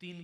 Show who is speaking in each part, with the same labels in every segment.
Speaker 1: 3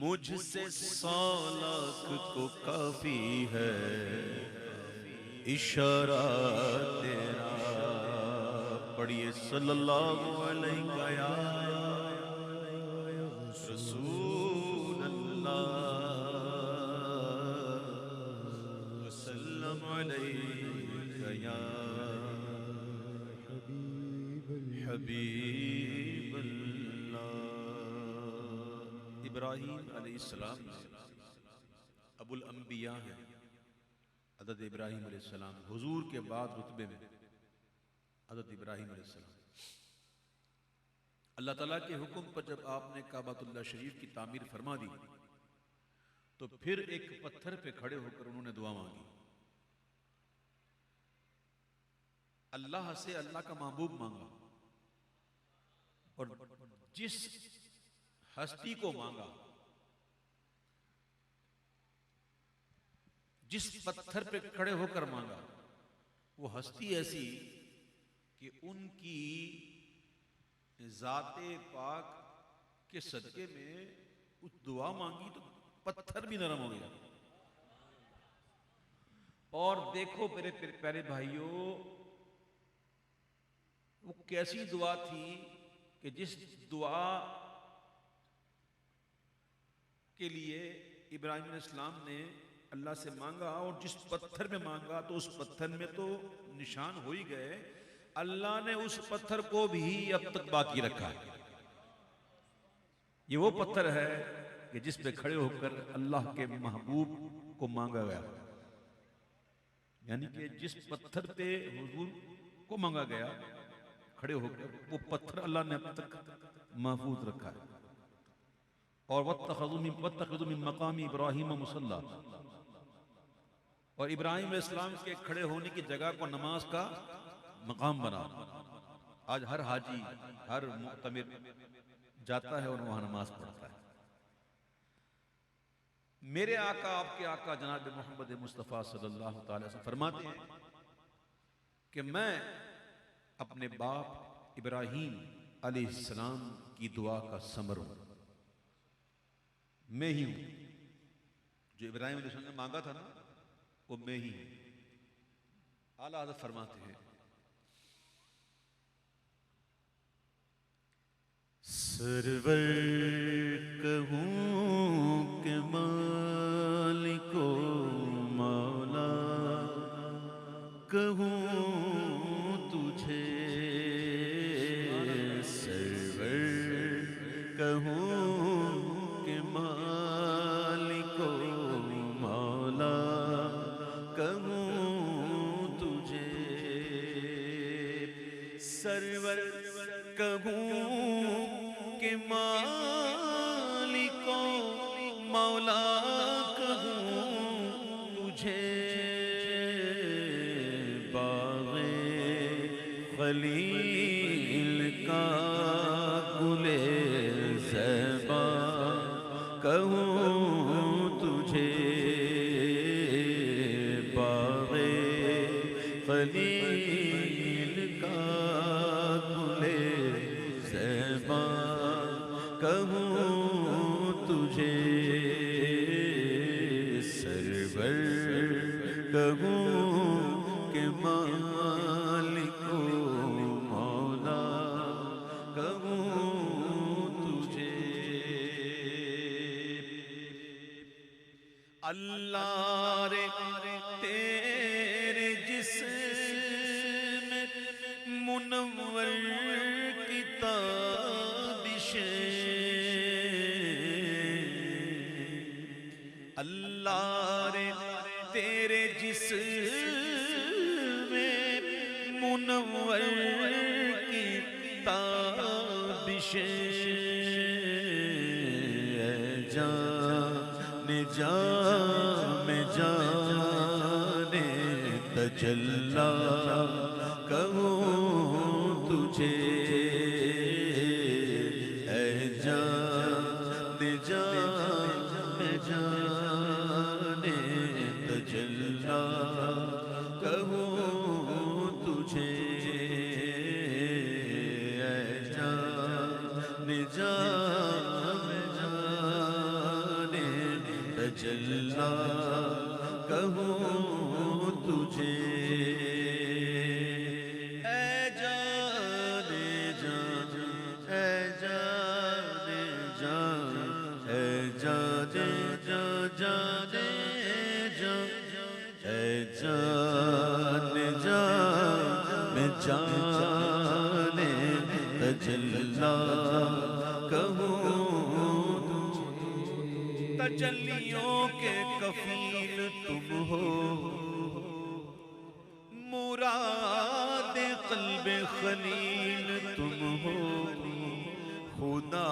Speaker 1: مجھ سے 100 لاکھ کو کافی ہے اشارہ تیرا. پڑھیے صلی اللہ علیہ یا رسول اللہ وسلم علیہ یا حبیب اللہ. ابراہیم علیہ السلام ابو الانبیاء ہیں. حضرت ابراہیم علیہ السلام حضور کے بعد رتبے میں حضرت ابراہیم علیہ السلام. اللہ تعالیٰ کے حکم پر جب آپ نے کعبۃ اللہ شریف کی تعمیر فرما دی تو پھر ایک پتھر پہ کھڑے ہو کر انہوں نے دعا مانگی. اللہ سے اللہ کا محبوب مانگا اور جس ہستی کو مانگا، جس پتھر پہ کھڑے ہو کر مانگا، وہ ہستی ایسی کہ ان کی ذات پاک کے صدقے میں اس دعا مانگی تو پتھر بھی نرم ہو گیا. اور دیکھو میرے پیارے بھائیوں، وہ کیسی دعا تھی کہ جس دعا کے لیے ابراہیم علیہ السلام نے اللہ سے مانگا اور جس پتھر میں مانگا تو اس پتھر میں تو نشان ہو ہی گئے. اللہ نے اس پتھر کو بھی اب تک باقی رکھا ہے. یہ وہ پتھر ہے کہ جس پہ کھڑے ہو کر اللہ کے محبوب کو مانگا گیا. یعنی کہ جس پتھر پہ حضور کو مانگا گیا کھڑے ہو کر، وہ پتھر اللہ نے اب تک محفوظ رکھا ہے. اور وَاتَّخَذُوا مِن مَّقَامِ إِبْرَاهِيمَ مُصَلًّى، اور ابراہیم علیہ السلام کے کھڑے ہونے کی جگہ کو نماز کا مقام بنا. آج ہر حاجی، ہر معتمر جاتا ہے اور وہاں نماز پڑھتا ہے. میرے آقا، آپ کے آقا جناب محمد مصطفیٰ صلی اللہ تعالی وسلم فرماتے ہیں کہ میں اپنے باپ ابراہیم علیہ السلام کی دعا کا ثمر ہوں. میں ہی ہوں جو ابراہیم علیہ السلام نے مانگا تھا نا، وہ میں ہی ہوں. اعلیٰ حضرت فرماتے ہیں سرور کہوں کہ مالک و مولا کہوں تجھے، سرور کہوں کہ مالک و مولا کہوں تجھے، سرور کہوں کہ مالک و مولا کہوں تجھے، باغ خلیل کا گل زیبا کہوں تجھے، باغ خلیل کا گل زیبا کہوں تجھے، سرور کہوں کہ مالک و مولا کہوں تجھے. اللہ رے تیرے جسم منور کی تابشیں، اللہ رے تیرے جسم منور کی تابشیں، جان جان تجلی کہوں تجھے، اے جان جان تجلی کہوں تجھے، اے جان جان
Speaker 2: تجلا کہوں تجھے اے جان جان اے جان جان اے جان جان جان اے جان جان میں جان تجلا کہوں تجلیوں کے کفیل تم ہو مراد قلب خلیل تم ہو خدا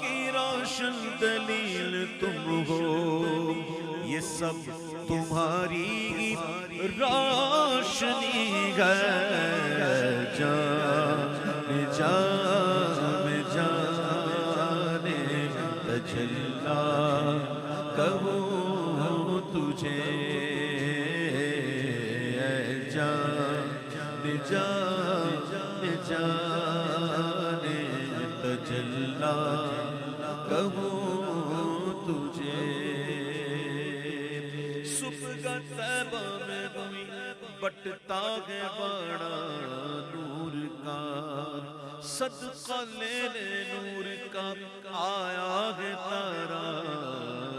Speaker 2: کی روشن دلیل تم ہو یہ سب تمہاری روشنی ہے جان جان جان تجلا کہوں تجھے اے جان جان جان تجلا کہوں تجھے صبح طیبہ میں کوئی بٹتا ہے بڑا نور کا صدقہ لینے نور کا آیا ہے تارا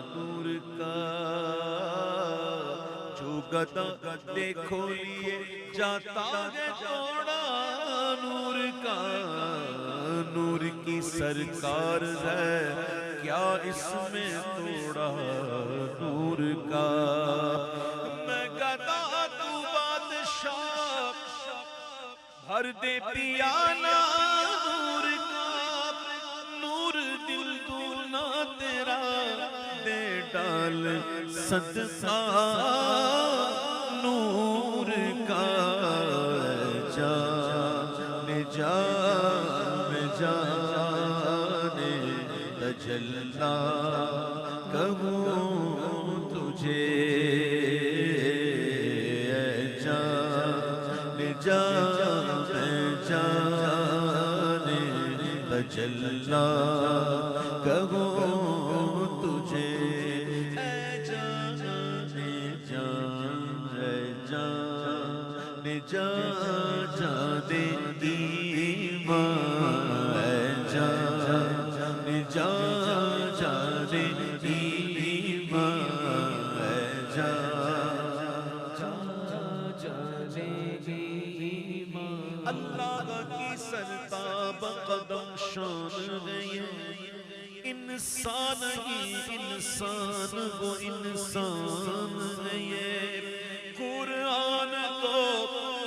Speaker 2: نور کا جو گدا دیکھو لیے جاتا ہے توڑا نور کا نور کی سرکار ہے کیا اس میں توڑا نور کا میں گدا تو بادشاہ بھر دے پیالا نور کا نور دل تو نہ تیرا دے ڈال صدقہ نور کا جان جان جان تجلا کہوں تجھے اے جان جان جان تجلا کہوں تجھے اے جان جان اے جان جان جان ایمان اے جان جان جان ایمان اے جان جان ایمان اللہ کی سرتاب قدم شان گئی انسان ہی انسان وہ انسان ہے قرآن تو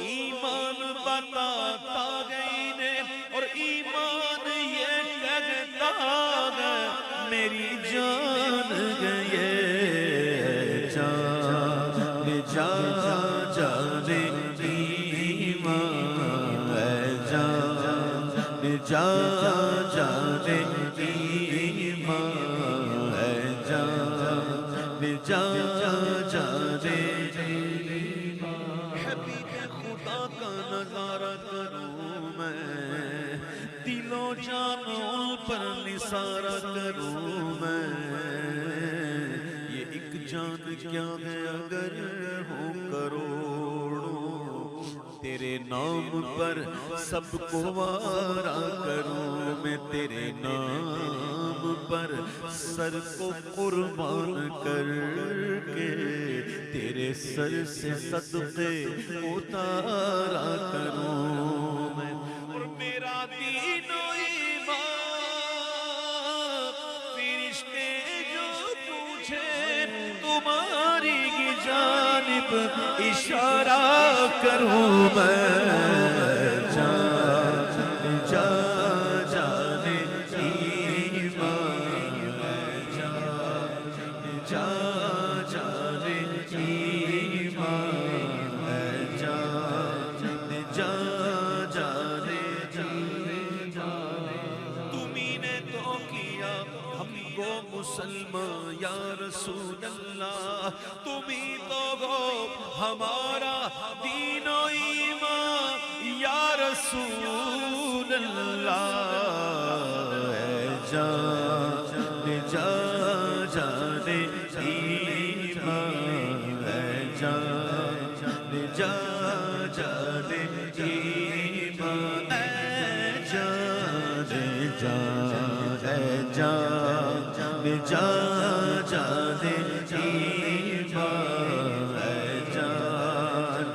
Speaker 2: ایمان بتاتا گئی نے اور ایمان یہ کہتا ہے میری جان گئے جان جان جان ایمان اے جان جان جان ایمان اے جان جان جان حبیب خدا کا نظارہ کروں میں دل و جان ان پر نثارہ کروں میں یہ ایک جان کیا ہے اگر ہو کروڑوں تیرے نام پر سب کو وارا کروں میں تیرے نام پر سر کو قربان کر کے تیرے سر سے صدقے اتارا کروں میں اور میرا دین و ایمان فرشتے جو پوچھے تمہاری کی جانب اشارہ کروں میں جان جان جان ایمان جان جان جان ایمان جان جان جان تمہیں نے تو کیا ہم کو مسلمان یا رسول اللہ تمہیں تو ہو ہمارا دین و ایمان یا رسول اللہ اے جان جان جان جان جان ایمان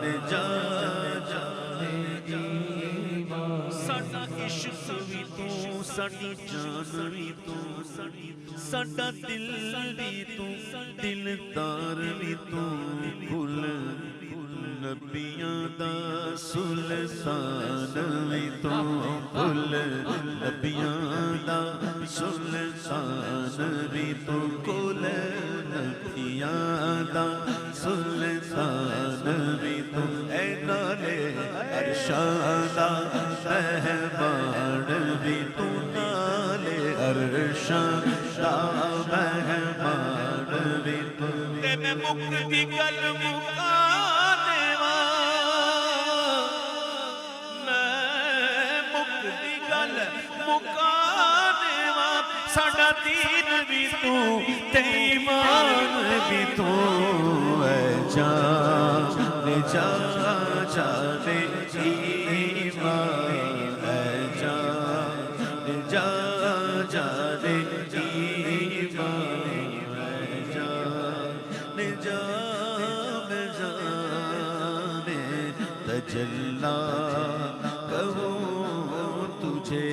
Speaker 2: اے جان جان ایمان ساڈا عشق وی تو ساڈی جان وی تو ساڈا دل وی تو دلدار وی تو کل نبیاں دا سلطان وی تو کل نبیاں دا سلطان وی تو کل نبیاں دا سلطان وی تو اے نالے عرشاں دا مہمان وی تو نالے عرشاں دا مہمان وی تو تے میں مک دی گل مکا ساڈا دین بھی تو تے ایمان بھی تو اے جان جان ایمان اے جان جان ایمان اے جان جان تجلا کہوں تجھے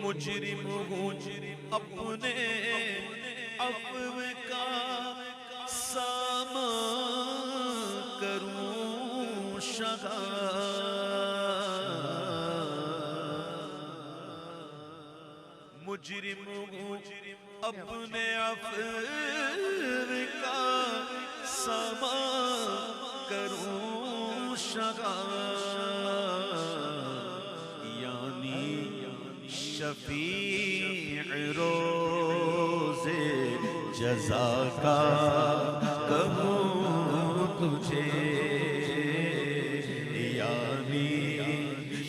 Speaker 2: مجرم ہوں اپنے عفو کا سامان کروں شگا مجرم ہوں اپنے عفو کا سامان کروں شگا شفیع روز جزا کا کہوں تجھے یعنی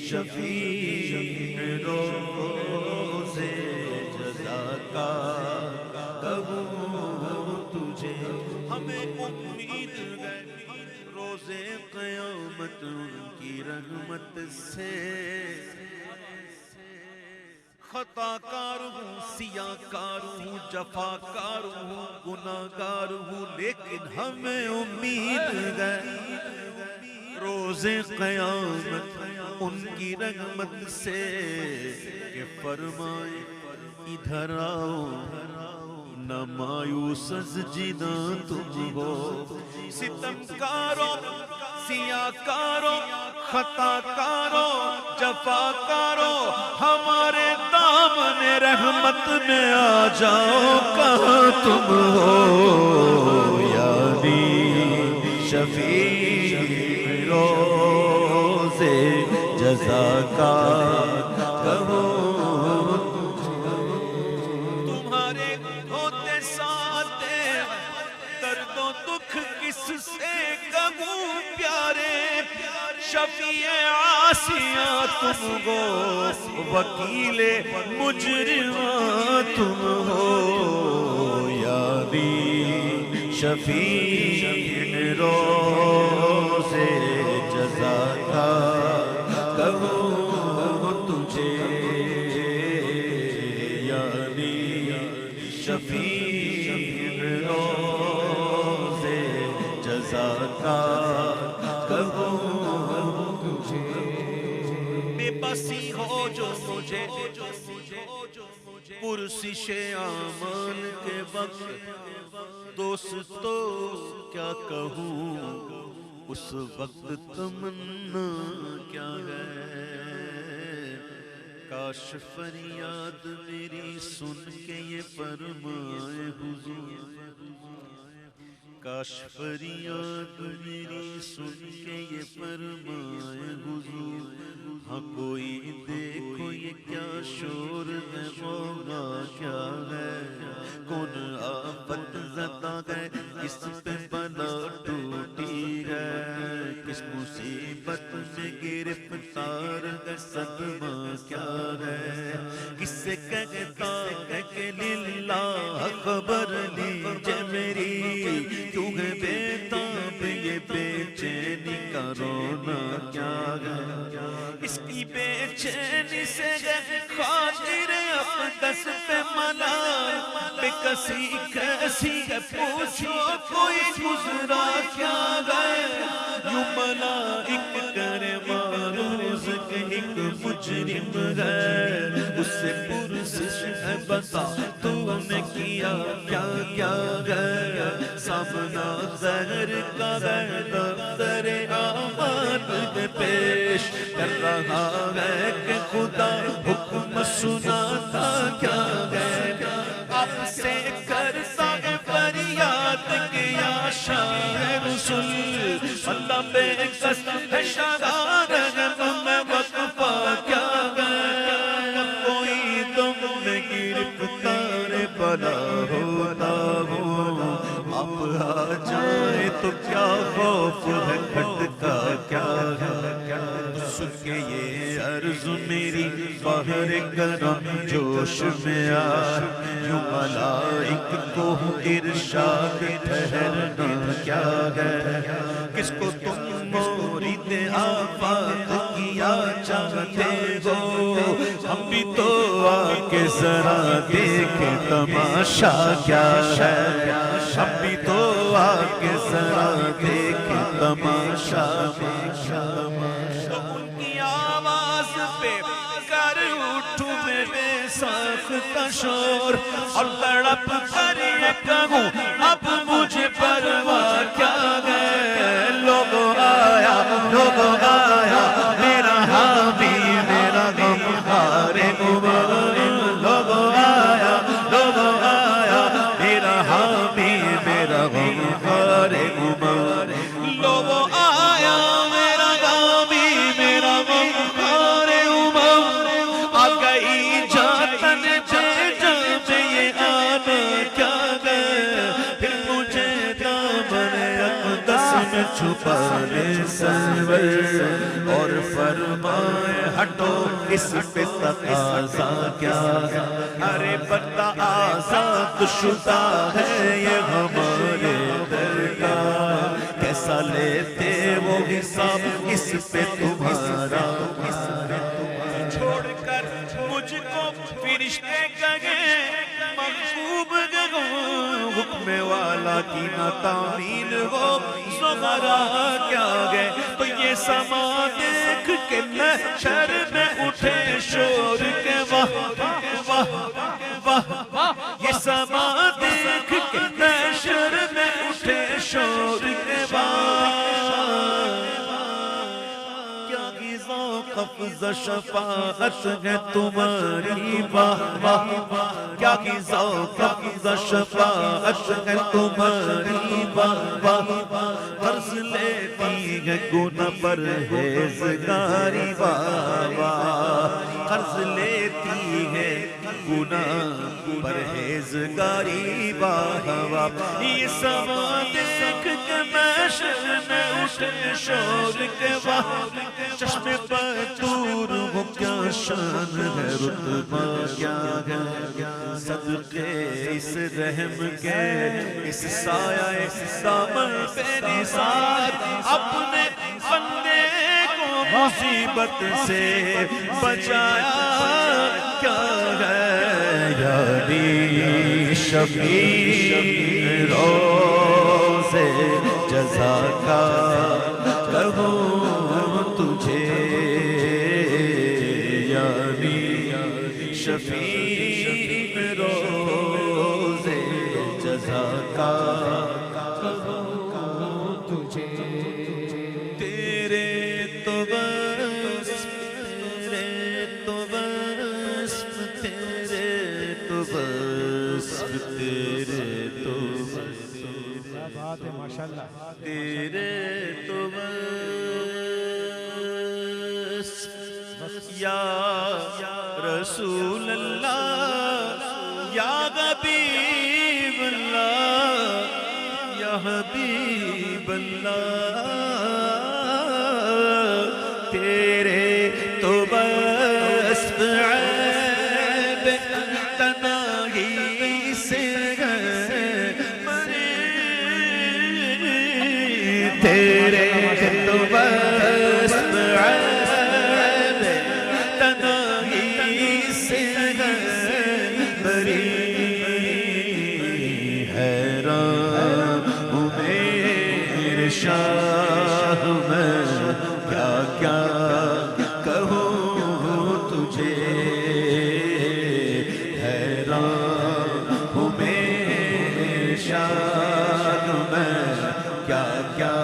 Speaker 2: شفیع روز جزا کا کہوں تجھے ہمیں امید ہے روز قیامت ان کی رحمت سے خطا کار ہوں سیاہ کار ہوں جفا کار ہوں گناہ گار ہوں لیکن ہمیں امید ہے روز قیامت ان کی رحمت سے کہ فرمائے ادھر آؤ نہ مایوس از جنا تم ہو ستم کارو سیاہ کارو خطا کارو جفا کارو ہمارے دامن رحمت میں آ جاؤ کہاں تم ہو یعنی شفیع روز جزا کا کہو تمہارے ہوتے ساتھ درد و دکھ کس سے کہوں پیارے شفیع عاصیاں تم ہو وکیل مجرماں تم ہو یعنی شفیع روز جزا کا کہوں تجھے یعنی شفیع روز جزا کا کہوں بے بسی ہو جو مجھے پرسش اعمال کے وقت دوستو کیا کہوں اس وقت تمنا کیا ہے کاش فریاد میری سن کے یہ فرمائے حضور کاش فریاد میری سن کے یہ فرمائے حضور ہاں کوئی دیکھو یہ کیا شور ہے غوغا کیا ہے کون آفت زدہ ہے کس پہ بلا ٹوٹی ہے کس مصیبت میں گرفتار ہے صد اسما کیا ہے، کس سے کہتا ہے کہ للہ خبر لیجے میری، کیوں ہے بیتاب یہ بے چینی کا رونا کیا ہے، اس کی بے چینی سے ہے خاطر اقدس پہ ملال، بے کسی کیسی ہے پوچھو کوئی گزرا کیا ہے، یوں ملائک کرے معروض کہ ایک مجرم ہے، اس سے پرسش ہے بتا تو نے کیا کیا کیا ہے، سامنا زہر کا ہے دفتر اعمال میں پیش کر رہا ہے کہ خدا حکم سناتا کیا ہے، اب سے کرتا ہے فریاد کہ یا شاہ رسول اللہ بے کس ہے شرارہ میں وقفہ کیا ہے، کوئی دم میں گرفتار بلا ہوتا ہو، اب آ جائے تو کیا خوف ہے کھٹکا کیا ہے، سن کے یہ عرض میری باہر کرم جوش میں آ، یوں ملائک کو ارشاد ٹھہرنا کیا ہے، کس کو تم مورد آفات کیا چاہتے ہو، ہم بھی تو آ کے ذرا دیکھیں تماشا کیا ہے، ہم بھی تو آ کے ذرا دیکھیں تماشا، تو ان کی آواز پہ کر اٹھوں میں بے ساختہ شور، اور تڑپ کر یہ کہوں اب مجھے پرواہ کیا ہے، لوگ آیا میرا حامی میرا غمخوار عمر، لوگ آیا میرا حامی میرا غمخوار عمر، لوگ آیا میرا حامی میرا غمخوار عمر، آ گئی جاتن جے جب یہ آنا کیا گئے، پھر مجھے دامن اقدس میں چھپا لے سرور، اور فرمائے ہٹو اس پہ تقاضا کیا ہے، ارے بندہ آزاد شدہ ہے یہ ہمارے درگاہ، کیسا لیتے وہ حساب اس پہ تمہارا، چھوڑ کر مجھ کو فرشتے کہے محبوب گئے، حکم والا کی نہ تعمیل ہو، زمرہ کیا گئے، تو یہ سما دیکھ کے محشر میں اٹھے شور کے واہ واہ واہ، یہ سما دیکھ کے محشر میں اٹھے شور کے واہ، کیا ذوق قفض شفاعت ہے تمہاری واہ واہ، کیا ذوق قفض شفاعت ہے تمہاری واہ واہ، قرض لیتی ہے گناہ پرہیزگاری واہ واہ، قرض لیتی ہے گناہ پرہیزگاری واہ واہ، یہ سما دیکھ کے محشر میں اٹھے شور کے واہ، چشم پر دور وہ کیا شان ہے رتبہ کیا ہے، صدقے اس رحم کے اس سایہ اس دامن پہ نثار، اپنے بندے کو مصیبت سے بچایا کیا ہے، یعنی شفیع روز جزا کا کہوں تجھے، یعنی شفیع روز جزا کا کہوں تجھے، تیرے تو بس تیرے تو بس تیرے تو بس تیرے تو بس، کیا بات ہے ماشاءاللہ، تیرے تو بس یا رسول اللہ یا حبیب اللہ یا حبیب اللہ، تیرے تو بس است عیب تنہی سے بری تیرے تو بس عیب تنہی سے بری حیران ہوں میرے شاہ میں کیا کیا کہوں تجھے حیران ہوں میرے شاہ میں کیا کیا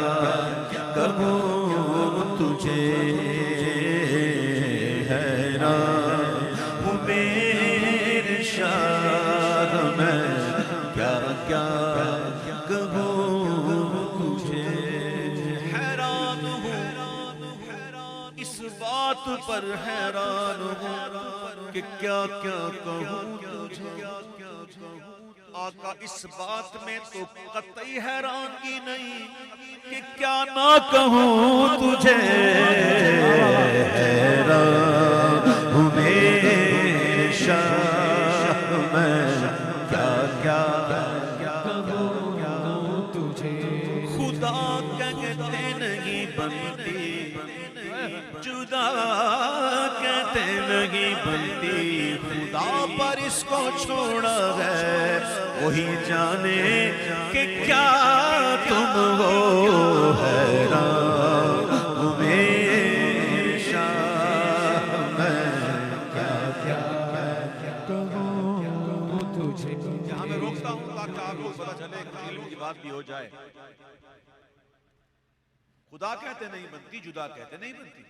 Speaker 2: کہوں تجھے حیران ہوں میرے شاہ میں کیا کیا کہوں تجھے حیران ہوں اس بات پر حیران ہوں کہ کیا کیا کہوں تجھے آقا اس بات میں تو قطعی حیرانگی نہیں کہ کیا نہ کہوں تجھے حیران ہوں میرے شاہ میں کیا کیا کہوں تجھے خدا کہتے نہیں بنتی جدا کہتے نہیں بنتی خدا پر اس کو چھوڑا ہے وہی جانے کہ کیا تم ہو حیران ہوں میرے شاہ میں کیا کیا کہوں تجھے یہاں میں روکتا ہوں تاکہ آپ کو پتہ چلے کہ علم کی بات بھی ہو جائے خدا کہتے نہیں بنتی جدا کہتے نہیں بنتی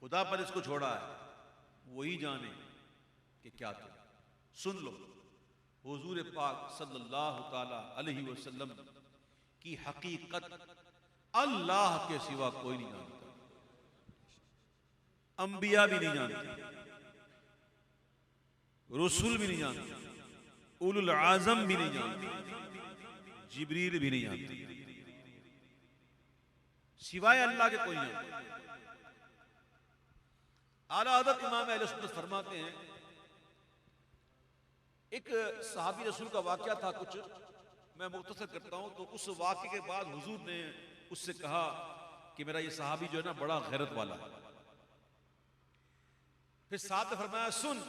Speaker 2: خدا پر اس کو چھوڑا ہے وہی جانے کہ کیا تم سن لو حضور پاک صلی اللہ تعالی علیہ وسلم کی حقیقت اللہ کے سوا کوئی نہیں جانتا انبیاء بھی نہیں جانتے رسول بھی نہیں جانتے اولو العظم بھی نہیں جانتے جبریل بھی نہیں جانتے سوائے اللہ کے کوئی نہیں جانتا اعلیٰ حضرت امام اہل سنت فرماتے ہیں ایک صحابی رسول کا واقعہ تھا کچھ میں مختصر کرتا ہوں تو اس واقعے کے بعد حضور نے اس سے کہا کہ میرا یہ صحابی جو ہے نا بڑا غیرت والا ہے پھر ساتھ نے فرمایا سن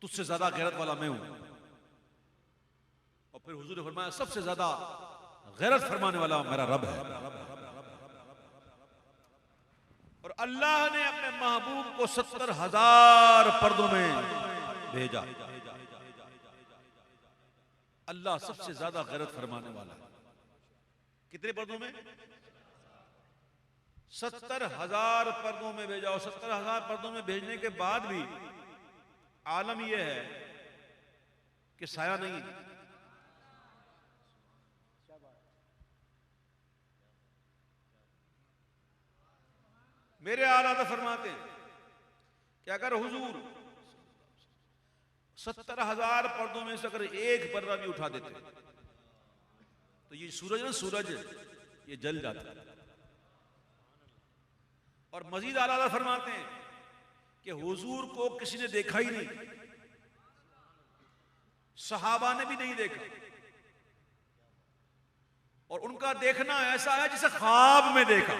Speaker 2: تجھ سے زیادہ غیرت والا میں ہوں اور پھر حضور نے فرمایا سب سے زیادہ غیرت فرمانے والا میرا رب ہے اور اللہ نے اپنے محبوب کو 70,000 پردوں میں بھیجا اللہ سب سے زیادہ غیرت فرمانے والا کتنے پردوں میں 70,000 پردوں میں بھیجا اور 70,000 پردوں میں بھیجنے کے بعد بھی عالم یہ ہے کہ سایہ نہیں میرے آلہ فرماتے ہیں کہ اگر حضور 70,000 پردوں میں سے اگر ایک پردہ بھی اٹھا دیتے تو یہ سورج نا سورج یہ جل جاتا اور مزید آلہ فرماتے ہیں کہ حضور کو کسی نے دیکھا ہی نہیں صحابہ نے بھی نہیں دیکھا اور ان کا دیکھنا ایسا ہے جسے خواب میں دیکھا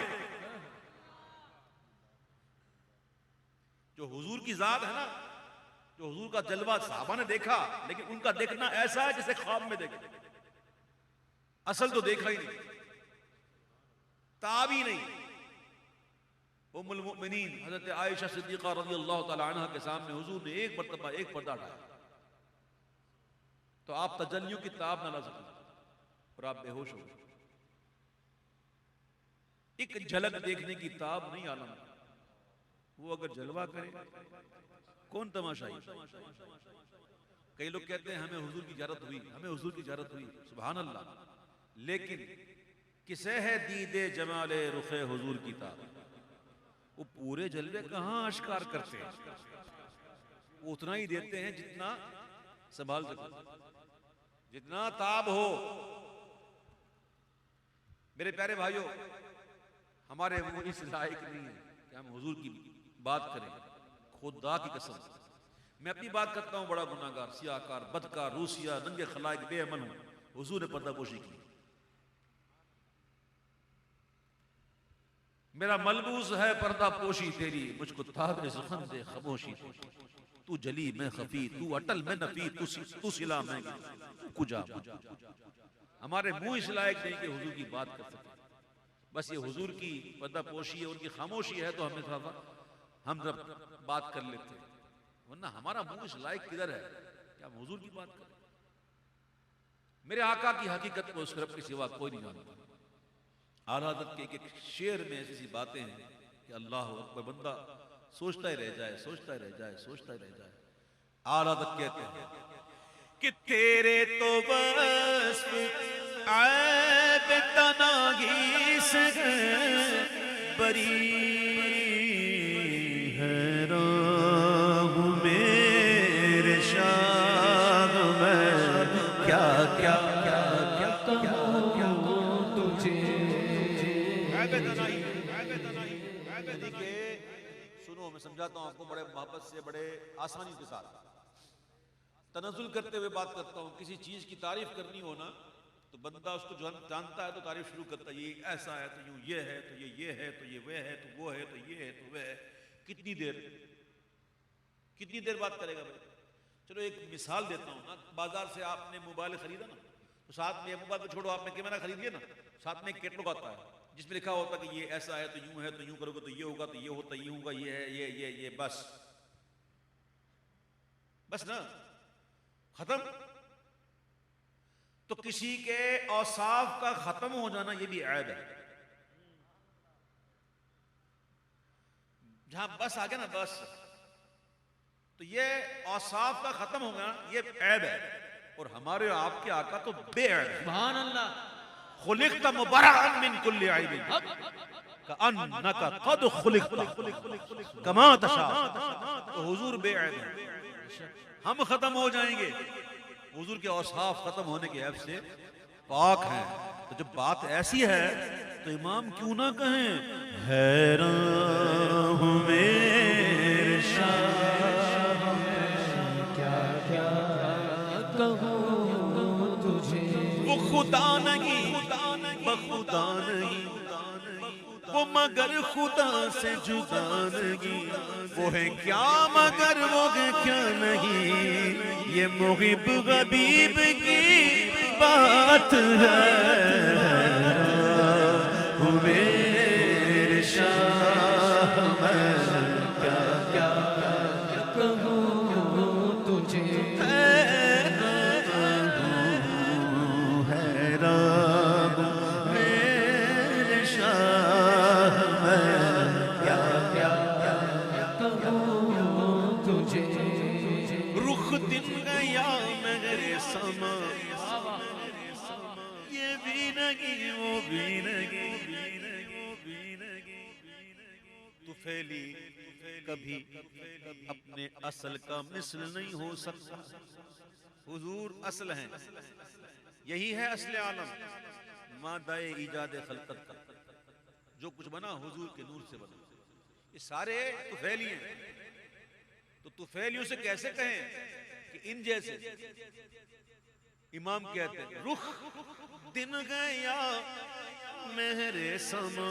Speaker 2: جو حضور کی ذات ہے نا جو حضور کا جلوہ صحابہ نے دیکھا لیکن ان کا دیکھنا ایسا ہے جسے خواب میں دیکھا اصل تو دیکھا ہی نہیں تاب ہی نہیں ام المؤمنین حضرت عائشہ صدیقہ رضی اللہ تعالی عنہ کے سامنے حضور نے ایک مرتبہ ایک پردہ اٹھایا تو آپ تجلیوں کی تاب نہ لا سکتے اور آپ بے ہوش ہو گئے ایک جھلک دیکھنے کی تاب نہیں عالم وہ اگر جلوہ کرے کون تماشائی کئی لوگ کہتے ہیں ہمیں حضور کی زیارت ہوئی ہمیں حضور کی زیارت ہوئی سبحان اللہ لیکن کسے ہے دید جمال رخ حضور کی تاب وہ پورے جلوے کہاں اشکار کرتے ہیں وہ اتنا ہی دیتے ہیں جتنا سنبھال سکتے جتنا تاب ہو میرے پیارے بھائیوں ہمارے وہ اس لائق نہیں ہے کہ ہم حضور کی بات کریں
Speaker 1: خدا کی قسم میں اپنی بات کرتا ہوں، بڑا گناہگار، سیاہکار، بدکار، روسیا، ننگے خلائق، بے عمل ہوں، حضور نے پردہ پوشی کی. میرا ملبوس ہے پردہ پوشی تیری، مجھ کو تاب زخم دے خاموشی تیری. تو جلی میں خفی، تو اٹل میں نفی، تو سلا میں کجا. ہمارے منہ اس لائق نہیں کہ حضور کی بات کر سکیں. بس یہ حضور کی پردہ پوشی ہے، ان کی خاموشی ہے تو ہم جب بات کر لیتے ہیں، ورنہ ہمارا منہ اس لائق کدھر ہے کہ ہم حضور کی بات کریں. میرے آقا کی حقیقت کو اس رب کے سوا کوئی نہیں جانتا. اعلیٰ حضرت کے ایک شعر میں ایسی باتیں ہیں کہ اللہ اکبر، بندہ سوچتا ہی رہ جائے، سوچتا ہی رہ جائے، سوچتا ہی رہ جائے. اعلیٰ حضرت کہتے ہیں
Speaker 2: کہ تیرے تو وصف عیب تناہی سے بری، حیران ہوں میرے شاہ میں کیا کیا
Speaker 1: سنو، میں سمجھاتا ہوں آپ کو بڑے محبت سے، بڑے آسانی کے ساتھ تنزل کرتے ہوئے بات کرتا ہوں. کسی چیز کی تعریف کرنی ہو نا تو بندہ اس کو جانتا ہے تو تعریف شروع کرتا ہے. یہ ایسا ہے تو یوں، یہ ہے تو یہ ہے تو یہ وہ ہے تو وہ ہے تو یہ ہے تو وہ ہے. کتنی دیر بات کرے گا بھائی؟ چلو ایک مثال دیتا ہوں نا. بازار سے آپ نے موبائل خریدا نا تو ساتھ میں موبائل کو چھوڑو، آپ نے کیمرہ خرید لیا نا، ساتھ میں ایک کیٹلاگ آتا ہے جس میں لکھا ہوتا ہے کہ یہ ایسا ہے تو یوں ہے، تو یوں کرو گے تو یہ ہوگا، تو یہ ہوتا یہ ہوگا، یہ ہے یہ بس نا، ختم. تو کسی کے اوصاف کا ختم ہو جانا یہ بھی عیب ہے. جہاں بس آگے نا بس، تو یہ اوصاف کا ختم ہو گیا یہ عیب ہے. اور ہمارے آپ کے آقا تو بے عیب ہے.
Speaker 2: سبحان اللہ.
Speaker 1: خلقت مبرئا من کل عیب کأنک قد خلقت کما تشاء. تو حضور بے عیب ہے، ہم ختم ہو جائیں گے. حضور کے اوصاف ختم ہونے کے عیب سے پاک ہیں. تو جب بات ایسی ہے تو امام کیوں نہ کہیں
Speaker 2: حیران ہوں میرے شاہ کیا کیا کہوں تجھے. وہ خدا نہیں، بخدا نہیں، وہ مگر خدا سے جدا نہیں. وہ ہے کیا مگر وہ ہے کیا نہیں. یہ محب حبیب کی بات ہے. میرے شاہ میں کیا کیا کہوں تجھے. حیران میرے شاہ میں کیا کیا کہوں تجھے. رخ دن گیا میرے سما، یہ بھی نہیں وہ بھی نہیں.
Speaker 1: طفیلی کبھی اپنے اصل کا مثل نہیں ہو سکتا. حضور اصل ہیں، یہی ہے اصل عالم، مادہ ایجاد خلقت کا. جو کچھ بنا حضور کے نور سے بنا. یہ سارے طفیلی ہیں. تو طفیلیوں سے کیسے کہیں کہ ان جیسے. امام کہتے ہیں رخ
Speaker 2: دن گیا میرے سما،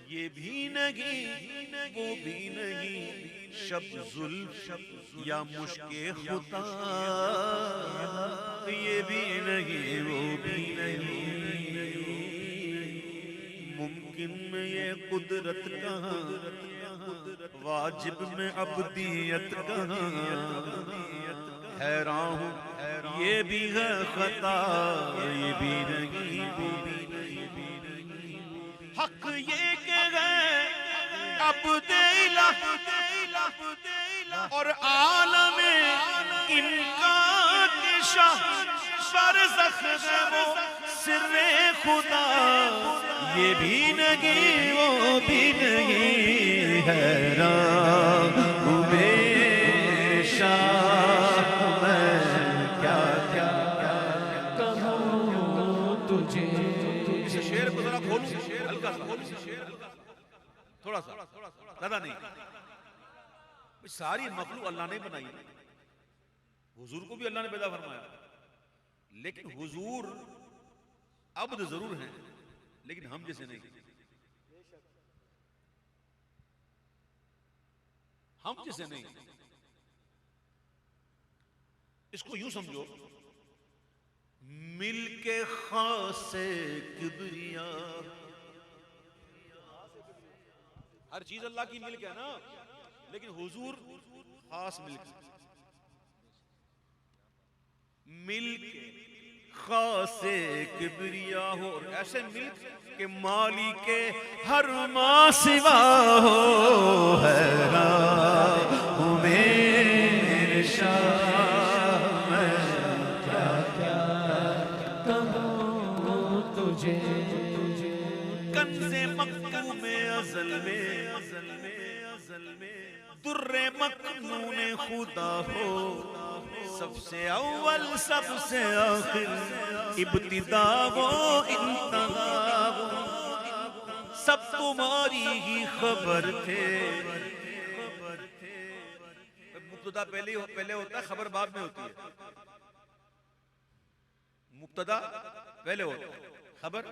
Speaker 2: یہ بھی نہیں وہ بھی نہیں. شب زلف یا مشک خطا، یہ بھی نہیں وہ بھی نہیں. ممکن میں یہ قدرت کہاں، واجب میں عبدیت کہاں. حیران ہوں یہ بھی ہے خطا، یہ بھی نہیں وہ بھی نہیں. حق یہ کہ ہے عبد الہ اور عالم امکان کے شاہ، برزخ ہے وہ سر خدا. یہ بھی نہیں وہ بھی نہیں. حیران ہوں میرے شاہ میں کیا کیا کہوں تجھے.
Speaker 1: شعر کو ذرا کھولوں، ہلکا سا تھوڑا سا، زیادہ نہیں. ساری مخلوق اللہ نے بنائی ہے، حضور کو بھی اللہ نے پیدا فرمایا، لیکن حضور عبد ضرور ہیں لیکن ہم جیسے نہیں، ہم جیسے نہیں. اس کو یوں سمجھو،
Speaker 2: مل کے خاص کبریا،
Speaker 1: ہر چیز اللہ کی ملک ہے نا، لیکن حضور خاص ملک ہے.
Speaker 2: ملک خاص کبریا ہو، اور ایسے ملک کہ مالی کے ہر ما سوا ہو، حیران ہوں میرے شاہ میں کیا کیا کہوں تجھے. کنز مکتوم ازل میں در مکنون خدا ہو، سب سے اول سب سے آخر، ابتدا و انتہا وہ، سب تمہاری ہی خبر تھے.
Speaker 1: مبتدا پہلے ہوتا ہے، خبر بعد میں ہوتی ہے. مبتدا پہلے ہوتا ہے، خبر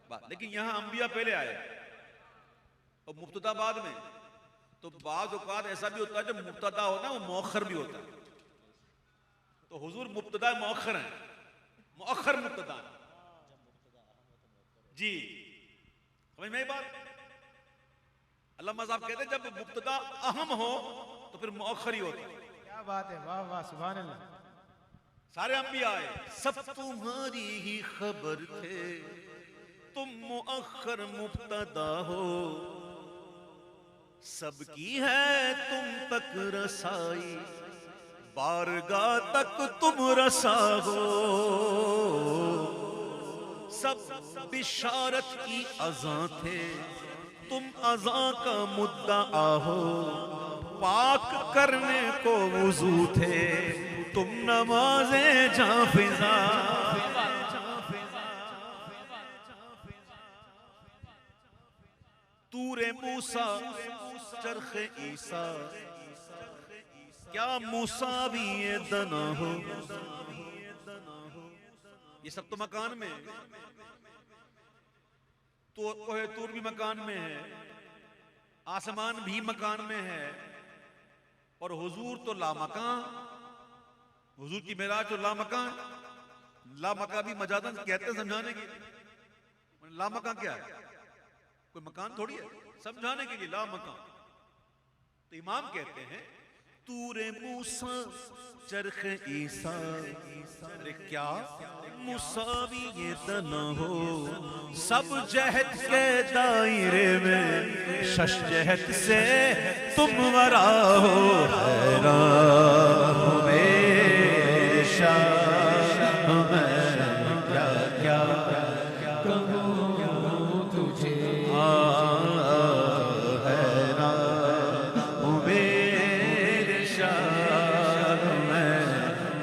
Speaker 1: بعد. لیکن یہاں انبیاء پہلے آئے اور مبتدا بعد میں. تو بعض اوقات ایسا بھی ہوتا ہے جب مبتدا ہونا وہ مؤخر بھی ہوتا ہے. تو حضور مبتدا مؤخر ہیں، مؤخر مبتدا ہیں. جی سمجھ میں یہ بات؟ علامہ صاحب کہتے ہیں جب مبتدا اہم ہو تو پھر مؤخر ہی ہوتا ہے.
Speaker 3: کیا بات ہے، واہ واہ سبحان اللہ.
Speaker 1: سارے انبیاء آئے.
Speaker 2: سب تمہاری ہی خبر تھے، تم مؤخر مبتدا ہو، سب کی ہے تم تک رسائی، بارگاہ تک تم رسا ہو. سب بشارت کی اذاں تھے، تم اذاں کا مدعا ہو، پاک کرنے کو وضو تھے، تم نماز جاں فضا. طور موسیٰ چرخ عیسیٰ، کیا موسیٰ بھی یہ دنا ہو.
Speaker 1: یہ سب تو مکان میں ہے. تو کوہ طور بھی مکان میں ہے، آسمان بھی مکان میں ہے، اور حضور تو لامکان. حضور کی معراج تو لامکان. لامکان بھی مجازاً کہتے ہیں سمجھانے کے. لامکان کیا ہے؟ کوئی مکان تھوڑی ہے، سمجھانے کے لیے لامکان. تو امام کہتے ہیں
Speaker 2: طور موسیٰ چرخ عیسیٰ،
Speaker 1: ارے کیا
Speaker 2: مساوی یہ دنا ہو، سب جہت کے دائرے میں شش جہت سے تم ورا ہو. حیران ہوں میرے شاہ میں کیا کیا کہوں تجھے. حیران ہوں میرے شاہ میں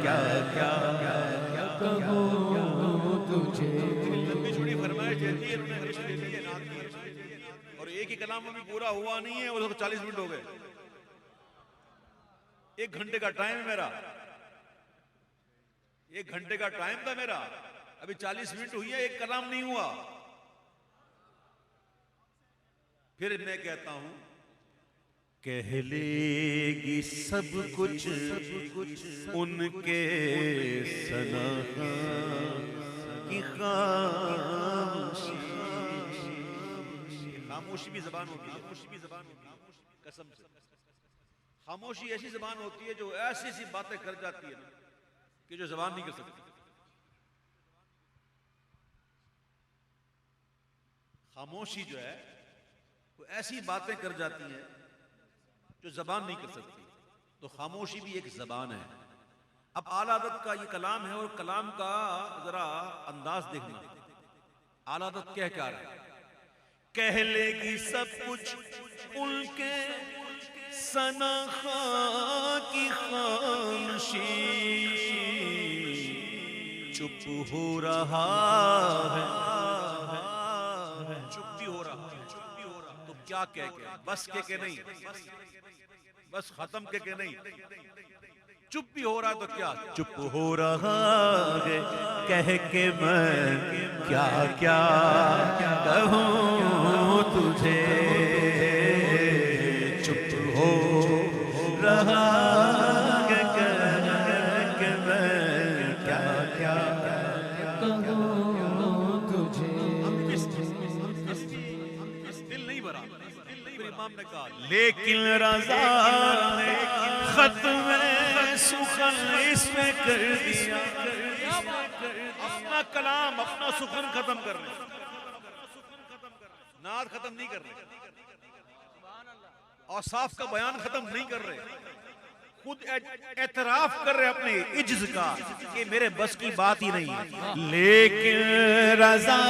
Speaker 2: کیا کیا کہوں تجھے.
Speaker 1: لمبی چوڑی فرمائش دیتی ہے، انہوں نے رشت دیتی ہے نام کی، اور ایک ہی کلام ابھی پورا ہوا نہیں ہے، وہ 40 منٹ ہو گئے. 1 گھنٹے کا ٹائم ہے میرا، 1 گھنٹے کا ٹائم تھا میرا، ابھی 40 منٹ ہوئی ہے، ایک کلام نہیں ہوا. پھر میں کہتا ہوں
Speaker 2: کہہ لے گی سب کچھ ان کے ثنا کی خاموشی.
Speaker 1: خاموشی بھی زبان ہوتی ہے، قسم سے. خاموشی ایسی زبان ہوتی ہے جو ایسی ایسی باتیں کر جاتی ہے نا کہ جو زبان نہیں کر سکتی. خاموشی جو ہے وہ ایسی باتیں کر جاتی ہیں جو زبان نہیں کر سکتی. تو خاموشی بھی ایک زبان ہے. اب اعلیٰ حضرت کا یہ کلام ہے، اور کلام کا ذرا انداز دیکھنا. اعلیٰ حضرت کہہ کیا رہا ہے؟
Speaker 2: کہہ لے گی سب کچھ ان کے ثنا کی خاموشی، چپ ہو رہا ہے،
Speaker 1: چپ بھی ہو رہا ہے. تو کیا کہہ کے، بس کے نہیں، بس ختم کے نہیں، چپ بھی ہو رہا ہے تو کیا،
Speaker 2: چپ ہو رہا ہے کہہ کے میں کیا کیا کہوں تجھے، چپ ہو رہا ہے کہہ کے میں کیا کیا کہوں تجھے۔
Speaker 1: دل نہیں بھرا، پھر امام نے کہا
Speaker 2: لیکن رضا نے ختم سخن اس میں کر دیا،
Speaker 1: اپنا کلام، اپنا سخن ختم کر رہے، نعت ختم نہیں کر رہے، اوصاف کا بیان ختم نہیں کر رہے، خود اعتراف کر رہے اپنے عجز کا کہ میرے بس کی بات ہی نہیں ہے۔
Speaker 2: لیکن رضا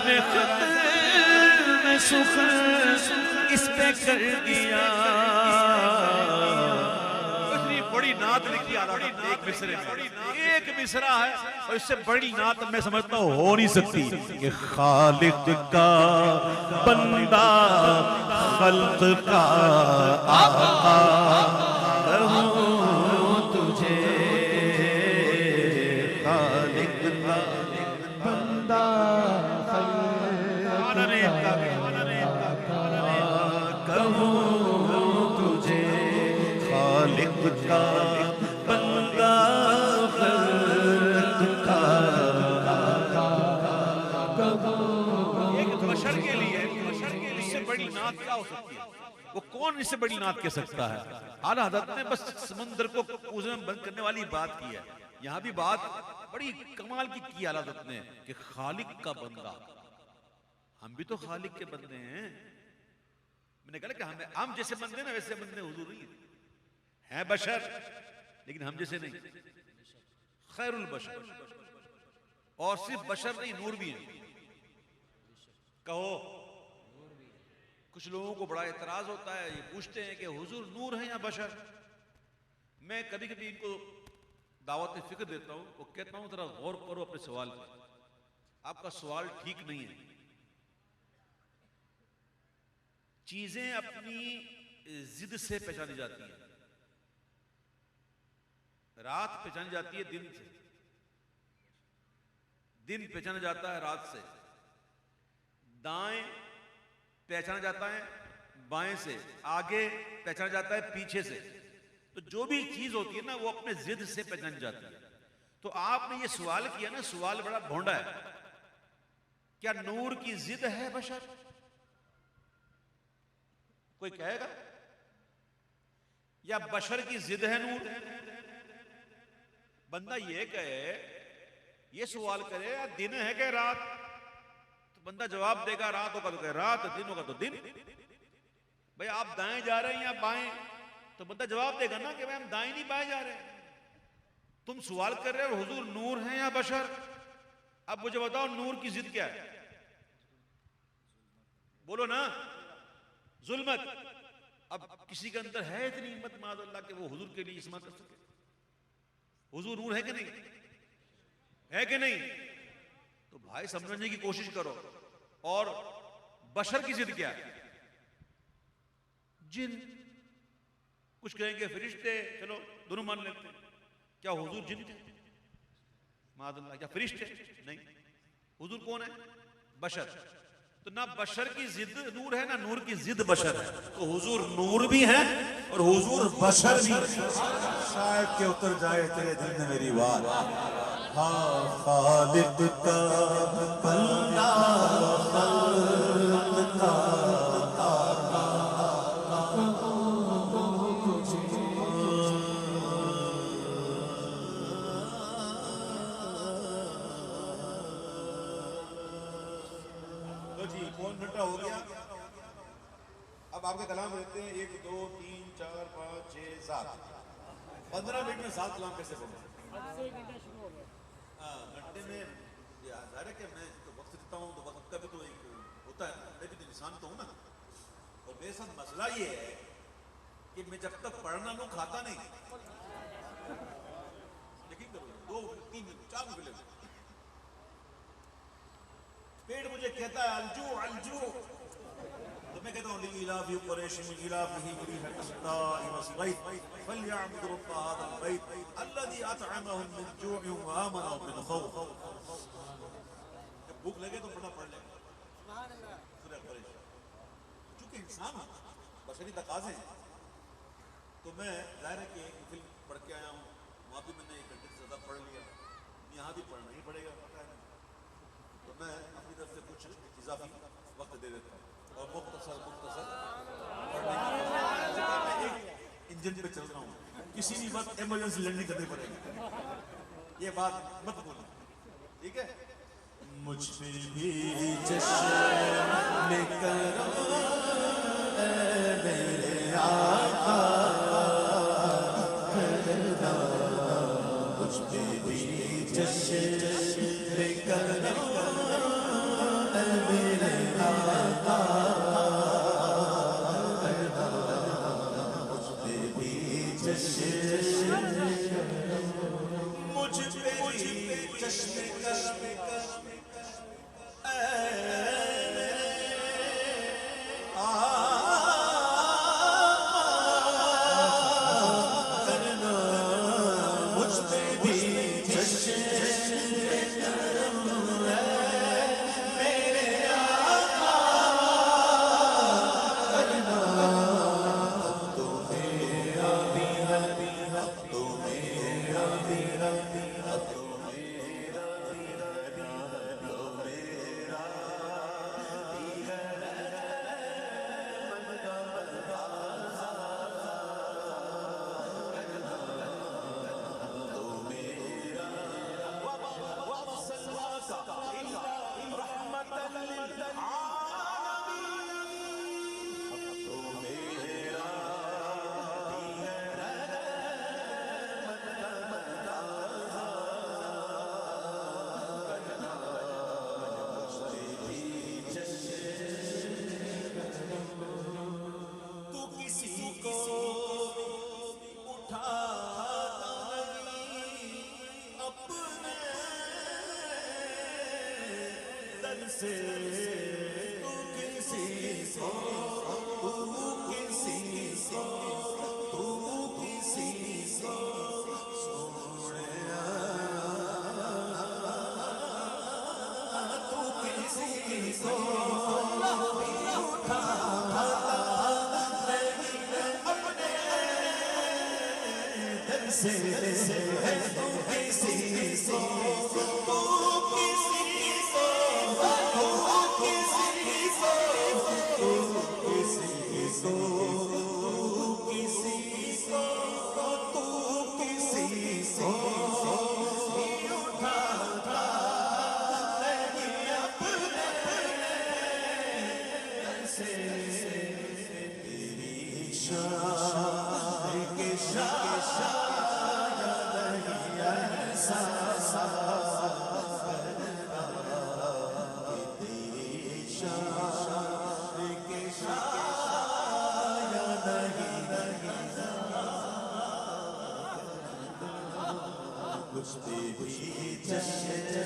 Speaker 2: نے ختم سخن اس پہ کر دیا،
Speaker 1: بڑی نعت لکھی آلہ حضرت نے ایک مصرے میں، ایک مصرع ہے اور اس سے بڑی نعت میں سمجھتا ہوں ہو نہیں سکتی
Speaker 2: کہ خالق کا بندہ خلق کا آقا کہوں تجھے، خالق کا بندہ خلق کا کہوں تجھے، خالق کا بندہ خلق کا
Speaker 1: ایک بشر کے لیے اس سے بڑی نعت کیا ہو سکتی ہے؟ وہ کون اس سے بڑی نعت کہہ سکتا ہے؟ اعلیٰ حضرت نے بس سمندر کو کوزے میں بند کرنے والی بات کی ہے، یہاں بھی بات بڑی کمال کی اعلیٰ حضرت نے کہ خالق کا بندہ، ہم بھی تو خالق کے بندے ہیں۔ میں نے کہا کہ ہم جیسے بندے نا ویسے بندے حضور نہیں ہیں، بشر لیکن ہم جیسے نہیں، خیر البشر، اور صرف بشر نہیں نور بھی ہیں۔ کہو کچھ لوگوں کو بڑا اعتراض ہوتا ہے، یہ پوچھتے ہیں کہ حضور نور ہیں یا بشر؟ میں کبھی کبھی ان کو دعوت فکر دیتا ہوں، وہ کہتا ہوں ذرا غور کرو اپنے سوال پہ، آپ کا سوال ٹھیک نہیں ہے۔ چیزیں اپنی ضد سے پہچانی جاتی ہیں، رات پہچانی جاتی ہے دن سے، دن پہچانا جاتا ہے رات سے، دائیں پہچانا جاتا ہے بائیں سے، آگے پہچانا جاتا ہے پیچھے سے، تو جو بھی چیز ہوتی ہے نا وہ اپنے ضد سے پہچانی جاتی ہے۔ تو آپ نے یہ سوال کیا نا، سوال بڑا بھونڈا ہے، کیا نور کی ضد ہے بشر؟ کوئی کہے گا؟ یا بشر کی ضد ہے نور؟ بندہ یہ کہے، یہ سوال کرے دن ہے کہ رات، تو بندہ جواب دے گا رات ہوگا تو کہ رات، دن ہوگا تو دن۔ بھئی آپ دائیں جا رہے ہیں یا بائیں؟ تو بندہ جواب دے گا نا کہ ہم دائیں نہیں بائیں جا رہے ہیں۔ تم سوال کر رہے ہو حضور نور ہیں یا بشر؟ اب مجھے بتاؤ نور کی ضد کیا ہے؟ بولو نا، ظلمت۔ اب کسی کے اندر ہے اتنی ہمت معاذ اللہ کہ وہ حضور کے لیے اسما کر سکے؟ حضور نور ہے کہ نہیں؟ ہے کہ نہیں؟ تو بھائی سمجھنے کی کوشش کرو۔ اور بشر کی ضد کیا ہے؟ جن۔ کچھ کہیں گے فرشتے، چلو دونوں مان لیتے ہیں۔ کیا حضور جن تھے؟ معاذ اللہ، کیا فرشتے؟ نہیں۔ حضور کون ہے؟ بشر۔ تو نہ بشر کی ضد نور ہے نہ نور کی ضد بشر ہے، تو حضور نور بھی ہیں اور حضور بشر بھی ہیں۔
Speaker 4: شاید کہ اتر جائے تیرے دل میں میری بات، ہاں خالق کا بندہ خلق کا ہو گیا۔ اب آپ کے کلام رہتے ہیں 1 2 3 4 5 6 7 15 منٹ میں 7 کلام کیسے بولیں؟ گھنٹے میں ظاہر ہے کہ میں تو وقت دیتا ہوں تو وقت کا بھی تو ایک ہوتا ہے، میں بھی تو انسان تو ہوں نا، اور میرے ساتھ مسئلہ یہ ہے کہ میں جب تک پڑھنا لوں کھاتا نہیں، یقین کرو 2 3 4 منٹ لے، پیٹ مجھے کہتا ہے الجو الجو، تو میں کہتا ہوں لإلاف قریش إِلَافِهِمْ رِحْلَةَ الشِّتَاءِ وَالصَّيْفِ فَلْيَعْبُدُوا رَبَّ هَذَا الْبَيْتِ الَّذِي أَطْعَمَهُم مِّن جُوعٍ وَآمَنَهُم مِّنْ خَوْفٍ. جب بھوک لگے تو بڑا پڑھ لیں سورہ قریش. چونکہ انسان بشری تقاضے ہیں تو میں ظاہر ہے کہ ایک فلم پڑھ کے آیا ہوں, وہاں بھی میں نے 1 گھنٹے سے زیادہ پڑھ لیا, یہاں بھی پڑھنا ہی پڑے گا, پتہ ہے, تو میں اپنی طرف سے کچھ اضافی وقت دے دیتا ہوں اور مختصر پڑھنے کی میں ایک انجن پہ چل رہا ہوں, کسی بھی وقت ایمرجنسی لینڈنگ کرنی پڑے گی, یہ بات مت بولنا, ٹھیک ہے.
Speaker 2: مجھ پہ بھی چشم کرو اے میرے آقا, مجھ پہ بھی چشم کرو اے میرے آقا, مجھ پہ بھی چشم
Speaker 4: مجھ پہ چشم کرم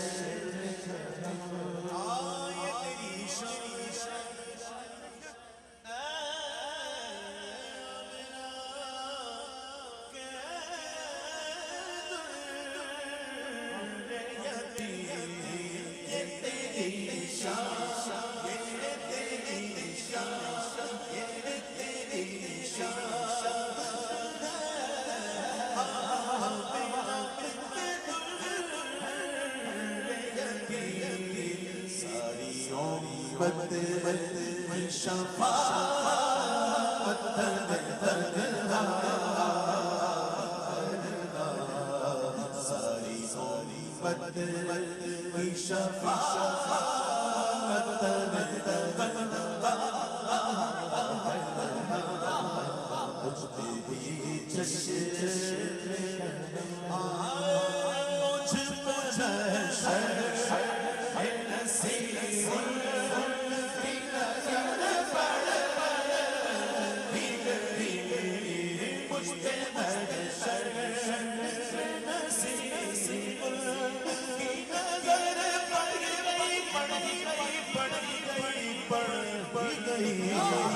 Speaker 2: گئی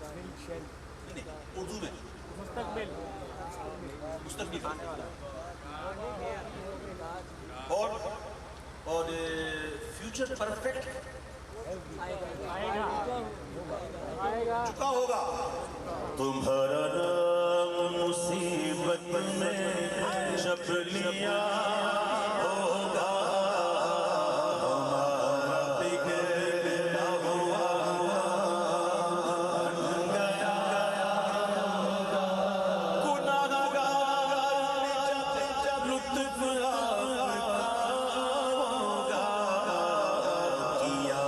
Speaker 4: نہیں اردو میں
Speaker 3: مستقبل
Speaker 4: مستقبل اور فیوچر پرفیکٹ چکا ہوگا.
Speaker 2: تمہارا نام مصیبت میں جب لیا ہوگا ہمارا بگڑا ہوا بن گیا گناہگار جب لطف آپ کا ہوگا کیا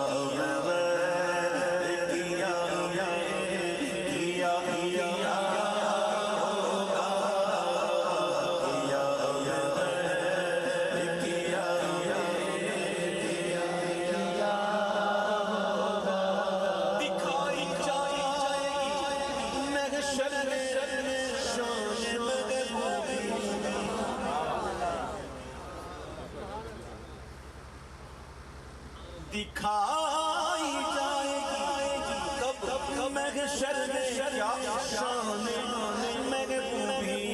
Speaker 2: دکھائی جائے گی کب محشر میں کیا شان محبوبی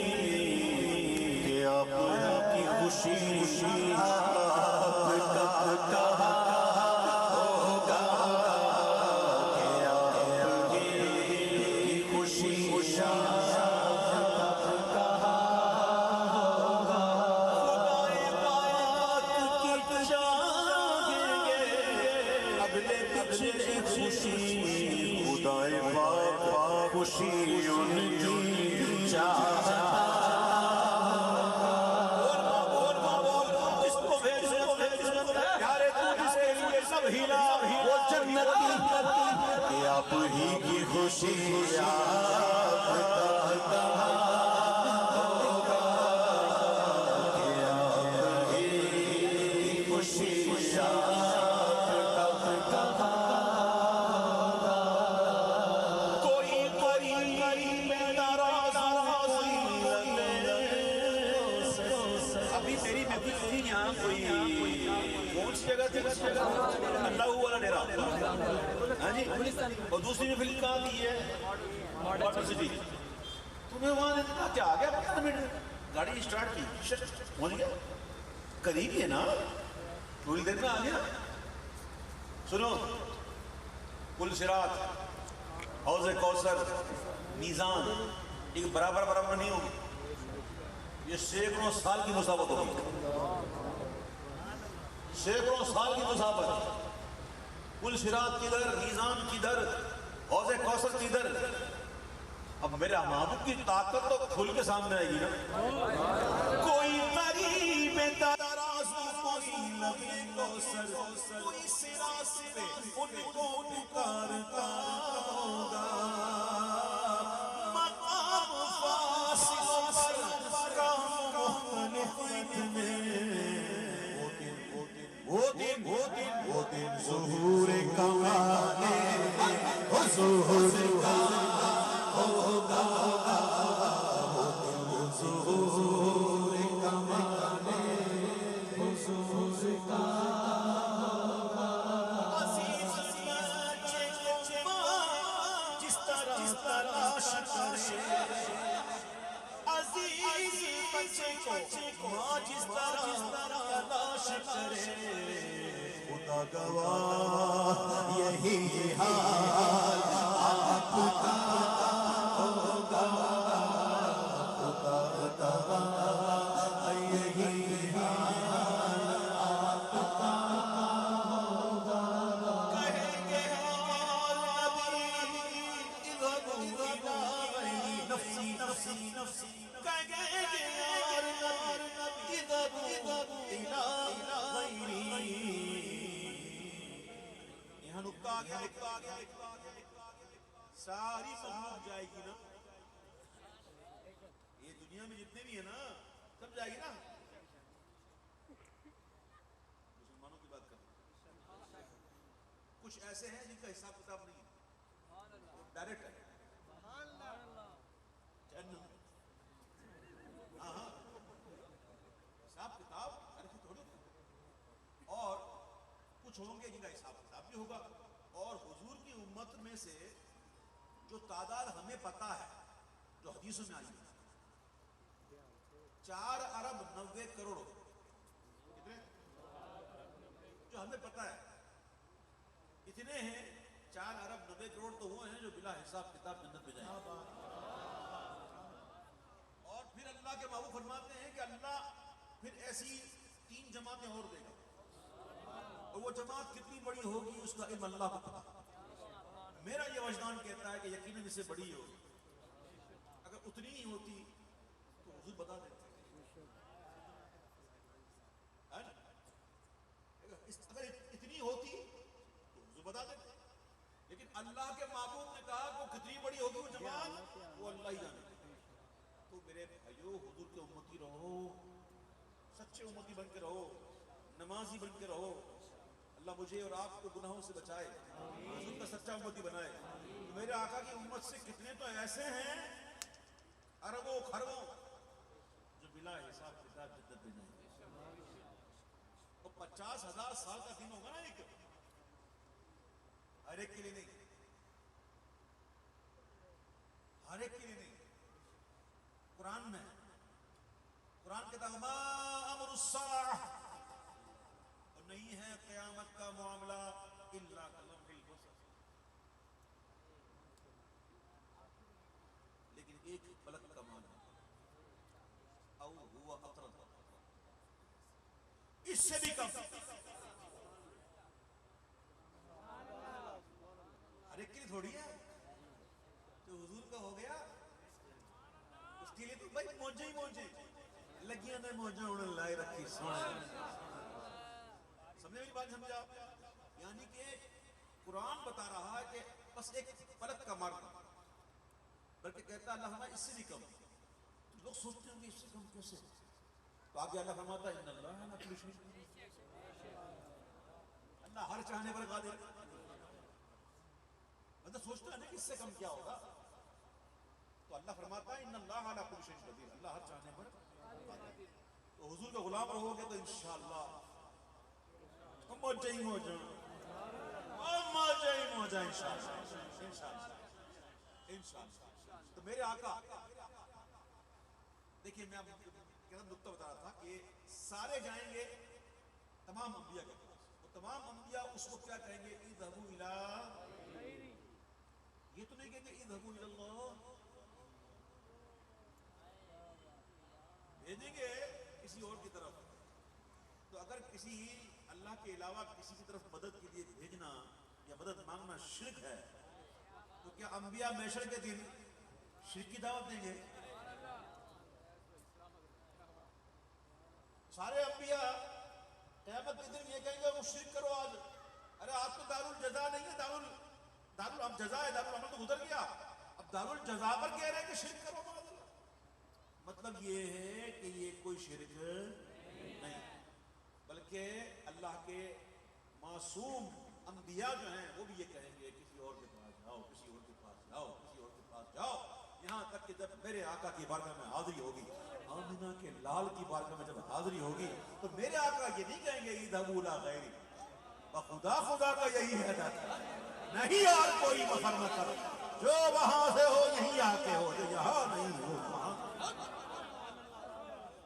Speaker 2: کہ آپ کی خوشی آپ کب کہا ہوگا کہ آپ کی خوشی آپ کہا ہوگا خدائے پاک کی چاہیں گے اگلے پچھلے خوشی خدائے پاک خوشی ان کی چاہتا وہ جنتی کہ آپ ہی کی خوشی آپ کا ہوگا کہ آپ ہی کی خوشی آپ کا ہوگا کوئی ناراض ابھی میری محفل تھی یہاں کوئی کون سی جگہ تھی اللہ والا ڈیرا ہاں جی اور دوسری محفل کہاں کی ہے واٹر سٹی تمہیں وہاں نے کہا کیا آ گیا 15 منٹ گاڑی اسٹارٹ کی پہنچ گیا قریب ہی ہے نا تھوڑی دیر میں آ گیا سنو پل صراط حوض کوثر میزان ایک برابر نہیں ہوگی یہ سینکڑوں سال کی مسافت ہوگی سینکڑوں سال کی مسافت پل صراط کدھر میزان کدھر حوض کوثر کدھر اب میرے محبوب کی طاقت تو کھل کے سامنے آئے گی نا کوئی قریب ترازو کوئی لبے کوثر کوئی صراط پہ ان کو پکارتا ہوگا مقام فاصل پر کام مختلف وہ دن ظہور کمانے ظہور ہوگا وہ دن ظہور کمانے ظہور کا عزیز بچے کو جس طرح تلاش کرے عزیز بچے کو ماں جس طرح تلاش کرے خدا گواہ یہی حال آپ کا ہوگا خدا گواہ یہی حال آپ کا ہوگا کہیں گے نفسی نفسی نفسی کہیں گے یہاں نکتہ آ گیا ساری سمجھ جائے گی نا یہ دنیا میں جتنے بھی ہیں نا سب جائے گی نا مسلمانوں کی بات کریں کچھ ایسے ہیں جن کا حساب کتاب نہیں ہے ڈائریکٹ ہے حساب کتاب تھوڑی اور کچھ ہوں گے جن کا حساب کتاب بھی ہوگا اور حضور کی امت میں سے
Speaker 4: جو تعداد ہمیں پتا ہے جو حدیثوں میں آئی ہے 4 ارب 90 کروڑ کتنے جو ہمیں پتا ہے اتنے ہیں 4 ارب 90 کروڑ تو وہ ہیں جو بلا حساب کتاب جنت میں جائیں گے اور پھر اللہ کے محبوب فرماتے ہیں کہ اللہ پھر ایسی 3 جماعتیں اور دے گا اور وہ جماعت کتنی بڑی ہوگی اس کا علم اللہ کو پتا میرا یہ وجدان کہتا ہے کہ یقیناً اس سے بڑی ہوگی اگر اتنی ہی ہوتی تو حضور بتا دیتے اگر اتنی ہوتی تو حضور بتا دیتے لیکن اللہ کے محبوب نے کہا کہ وہ کتنی بڑی ہوگی وہ جماعت وہ اللہ ہی جانے تو میرے بھائیو حضور کے امتی رہو سچے امتی بن کے رہو نمازی بن کے رہو اللہ مجھے اور آپ کو گناہوں سے بچائے حضور کا سچا امتی بنائے میرے آقا کی امت سے کتنے تو ایسے ہیں اربوں خربوں جو بلا حساب کتاب جنت میں جائیں گے اور 50,000 سال کا دن ہوگا نا ایک ہر ایک کے لیے نہیں ہر ایک کے لیے نہیں قرآن میں قرآن کہتا ہے ما امر الساعہ اور نہیں ہے قیامت کا معاملہ الا کلمح البصر لیکن ایک پلک کا معاملہ او ہوا اقرب اس سے بھی کم ہر ایک کے لیے تھوڑی ہے تو حضور کا ہو گیا اس کے لیے تو بھائی موجے ہی موجے لگیاں نے موجے اڑن لائے رکھی سونے سمجھے میری بات سمجھا یعنی کہ قرآن بتا رہا ہے کہ بس ایک پلک کا مارک بلکہ کہتا اللہ ہمیں اس سے بھی کم تو لوگ سوچتے ہیں کہ اس سے کم کیسے تو آگے اللہ فرماتا ہے ان اللہ لا کل شیء اللہ ہر چاہنے پر قادر مطلب سوچتا ہے کہ اس سے کم کیا ہوگا تو اللہ فرماتا ہے ان اللہ لا کل شیء قدیر اللہ ہر چاہنے پر قادر تو حضور کا غلام رہو گے تو انشاءاللہ ہم موجہ ہی موجہ موجہ ہی موجہ انشاءاللہ تو میرے آقا دیکھئے میں آپ کو نکتہ بتا رہا تھا کہ سارے جائیں گے تمام انبیاء کے پاس اور تمام انبیاء اس کو کیا کہیں گے اذهبوا الى یہ تو نہیں کہیں گے اذهبوا الى اللہ بھیجیں گے کسی اور کی طرف تو اگر کسی اللہ کے علاوہ کسی کی طرف مدد کے لیے بھیجنا یا مدد مانگنا شرک ہے تو کیا انبیاء محشر کے دن شرک کی دعوت دیں گے سارے انبیاء قیامت کے دن یہ کہیں گے وہ شرک کرو آج ارے آج تو دار الجزا نہیں ہے اب جزا ہے دار العمل تو گزر گیا اب دار الجزا پر کہہ رہے ہیں کہ شرک کرو مطلب یہ ہے کہ یہ کوئی شرک نہیں بلکہ اللہ کے معصوم انبیاء جو ہیں وہ بھی یہ کہیں گے کسی اور کے پاس جاؤ کسی اور کے پاس جاؤ کسی اور کے پاس جاؤ یہاں تک کہ جب میرے آقا کی بارگاہ میں حاضری ہوگی آمنہ کے لال کی بارگاہ میں جب حاضری ہوگی تو میرے آقا یہ نہیں کہیں گے اذهبوا الى غیری بخدا خدا کا یہی ہے نہیں اور کوئی مفر نہ کرو جو وہاں سے ہو یہیں آ کے ہو جو یہاں نہیں ہو وہاں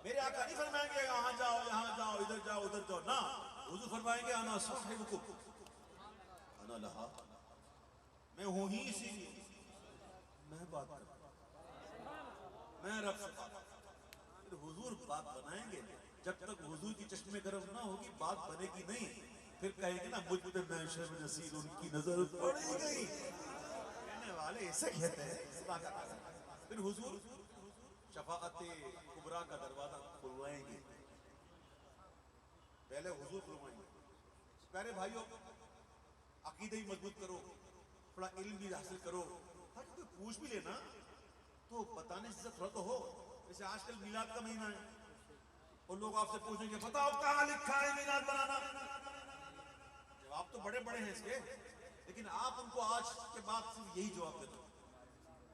Speaker 4: میرے آقا نہیں فرمائیں گے یہاں جاؤ ادھر جاؤ نا حضور فرمائیں گے انا صاحبکم انا لہا میں ہوں ہی اسی لیے میں بات کرتا میں رب سے بات پھر حضور بات بنائیں گے جب تک حضور کی چشمے گرم نہ ہوگی بات بنے گی نہیں پھر کہیں گے نا مجھ پہ محشر میں نصیر ان کی نظر پڑے گئی کہنے والے اسے کہتے ہیں پھر حضور شفاعت کبریٰ کا دروازہ کھلوائیں گے پہلے حضور کھلوائیں گے پیارے بھائیوں عقیدہ ہی مضبوط کرو تھوڑا علم بھی حاصل کرو تاکہ کوئی پوچھ بھی لینا تو بتانے سے تھوڑا تو ہو جیسے آج کل میلاد کا مہینہ ہے اور لوگ آپ سے پوچھیں گے بتاؤ کہاں لکھا ہے میلاد بنانا جواب تو بڑے بڑے ہیں اس کے لیکن آپ ان کو آج کے بعد صرف یہی جواب دے دو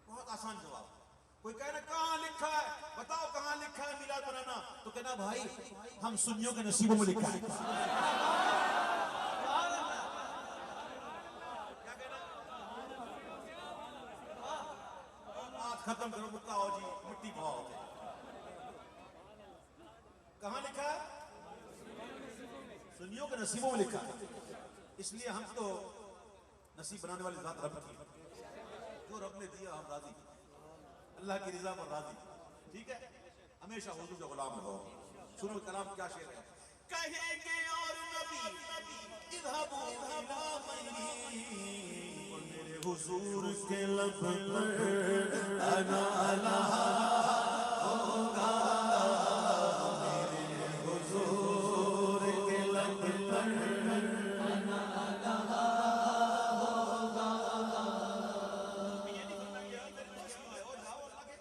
Speaker 4: بہت آسان جواب کوئی کہنا کہاں لکھا ہے بتاؤ کہاں لکھا ہے میلاد بنانا تو کہنا بھائی ہم سنیوں کے نصیبوں میں لکھا ہے ختم کرو مکہ ہو جی مٹی بہاؤ ہوتے کہاں لکھا ہے سنیوں کے نصیبوں میں لکھا ہے اس لیے ہم تو نصیب بنانے والی ذات رب کی جو رب نے دیا ہم راضی اللہ کی رضا پر راضی ٹھیک ہے ہمیشہ حضور کا غلام رہو سنو کلام کیا شعر ہے کہیں گے اور نبی اذهبوا الى اور میرے حضور کے لب پر انا الہا ہوگا میرے حضور کے لب پر انا الہا ہوگا یہ نہیں کرنا کیا میرے پاس آئے ہو جاؤ اللہ کے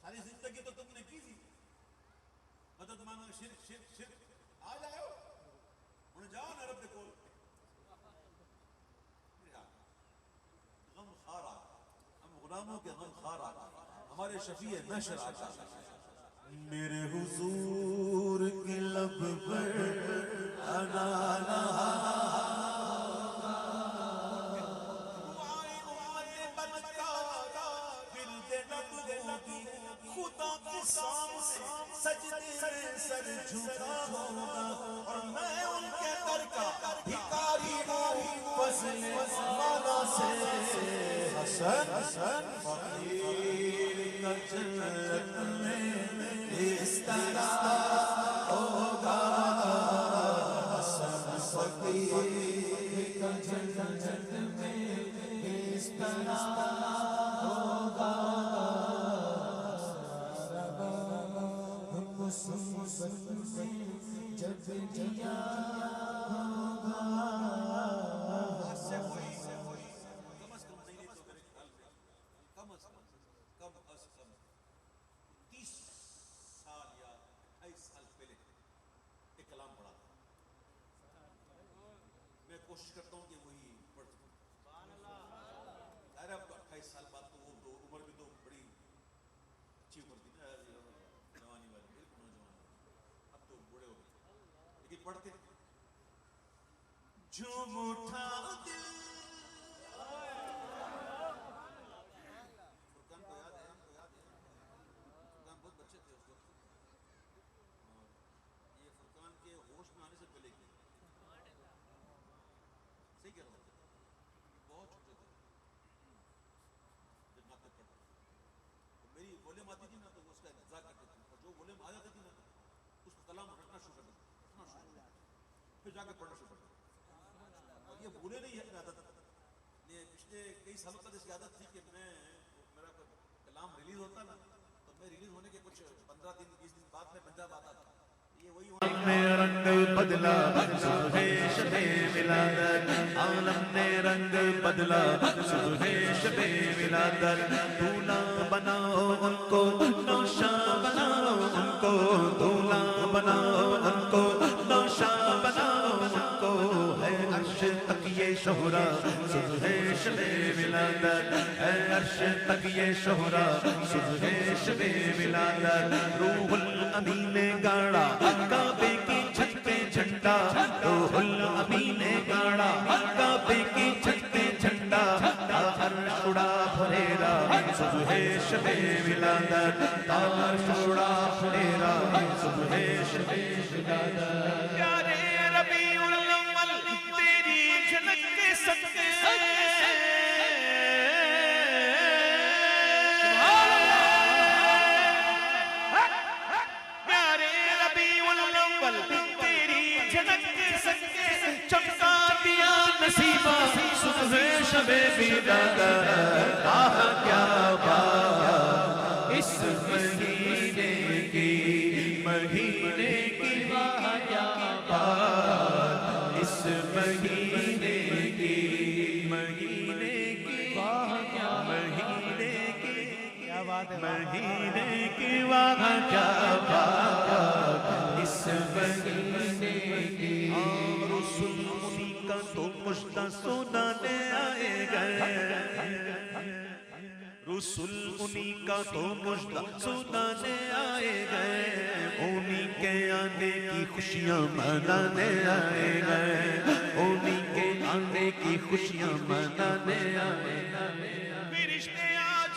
Speaker 4: ساری زندگی تو تم نے کی تھی مدد مانگا شرک شرک شرک آ جائے ہو انہیں جاؤ نا رب کو غم خار آتا ہم غلاموں کے غم خار آتا ہمارے شفیع محشر آتا میرے حضور کے لب پر انا لہا خدا کے سامنے سجدے میں سر جھکا ہوگا اور میں ان کے در کا بھکاری ہوں فضل مولا سے حسن فقیر کا جنت میں اس طرح ہوگا حسن فقیر کا جنت میں اس طرح ہوگا جب دیا ہوگا آج سے کوئی کم از کم نہیں تو میرے خیال میں کم از کم 30 سال یا 28 سال پہلے ایک کلام پڑھا تھا میں کوشش کرتا ہوں کہ وہی پڑھ سکوں ظاہر اب 28 سال بعد تو وہ عمر بھی تو بڑی اچھی عمر تھی نا جوانی والی بالکل نوجوان اب تو بوڑھے ہو گئے لیکن پڑھتے جھوم اٹھا دل فرقان کو یاد ہے فرقان بہت بچے تھے اس وقت اور یہ فرقان کے ہوش میں آنے سے پہلے کی صحیح کہہ رہا ہوں بہت چھوٹے تھے جب ناطق پڑھتے تو میری ولیوم آتی تھی نا تو اس کا انتظار کرتے تھے اور جو ولیوم آ جاتی تھی نا اس کو کلام رٹنا شروع کر دیتے پھر جا کے پڑھنا شروع کر دیتے اور یہ بھولے نہیں ہے عادت یہ پچھلے کئی سالوں تک اس کی عادت تھی کہ میں میرا کوئی کلام ریلیز ہوتا نا تو میں ریلیز ہونے کے کچھ 15 دن 20 دن بعد میں پنجاب آتا تھا یہ وہی
Speaker 2: میں رنگ بدلا صبح شب ولادت عالم نے رنگ بدلا صبح شب ولادت دولہا بناؤ ان کو نوشا بناؤ ان کو دولہا بناؤ ان کو نوشا بناؤ ان کو ہے عرش تک یہ شہرا صبح شب ولادت ہے عرش تک یہ شہرا صبح شب ولادت روح الامین نے گاڑا کعبے کی چھت پہ جھنڈا روح الامین نے گاڑا کعبے کی چھت پہ جھنڈا عرش اڑا پھریرا صبح شب ولادت عرش اڑا پھریرا صبح شب ولادت پیارے ربیع الاول تیری جھلک کے صدقے چمکا دیا نصیبہ صبح شب ولادت آہ کیا بات اس مہینے کی واہ کیا بات اس مہینے کی واہ کیا مہینے کی واہ کیا بات اس مہینے کی رسول انہی کا تو مجدہ سنانے آئے گئے رسول انہی کا تو مجدہ سنانے آئے گئے انہی کے آنے کی خوشیاں منانے آئے گئے انہی کے آنے کی خوشیاں منانے آئے گئے فرشتے آج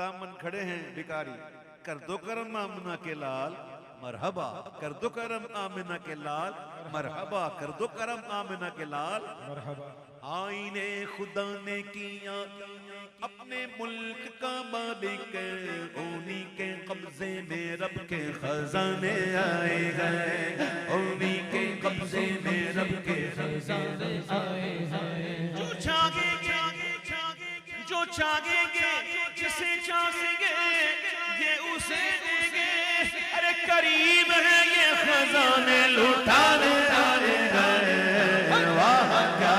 Speaker 2: دامن کھڑے ہیں بھکاری، کر دو کرم آمنہ کے لال مرحبا، کر دو کرم آمنہ کے لال مرحبا، کر دو کرم آمنہ کے لال
Speaker 3: مرحبا۔
Speaker 2: آئین خدا نے کیا اپنے ملک کا مالک، انہی کے قبضے میں رب کے خزانے آئے گئے، انہی کے قبضے میں رب کے خزانے آئے گئے۔ جو چاہیں گے جو چاہیں گے جسے چاہیں گے یہ اسے دیں گے، ارے قریب ہے یہ خزانے لٹانے آئے گئے۔ واہ کیا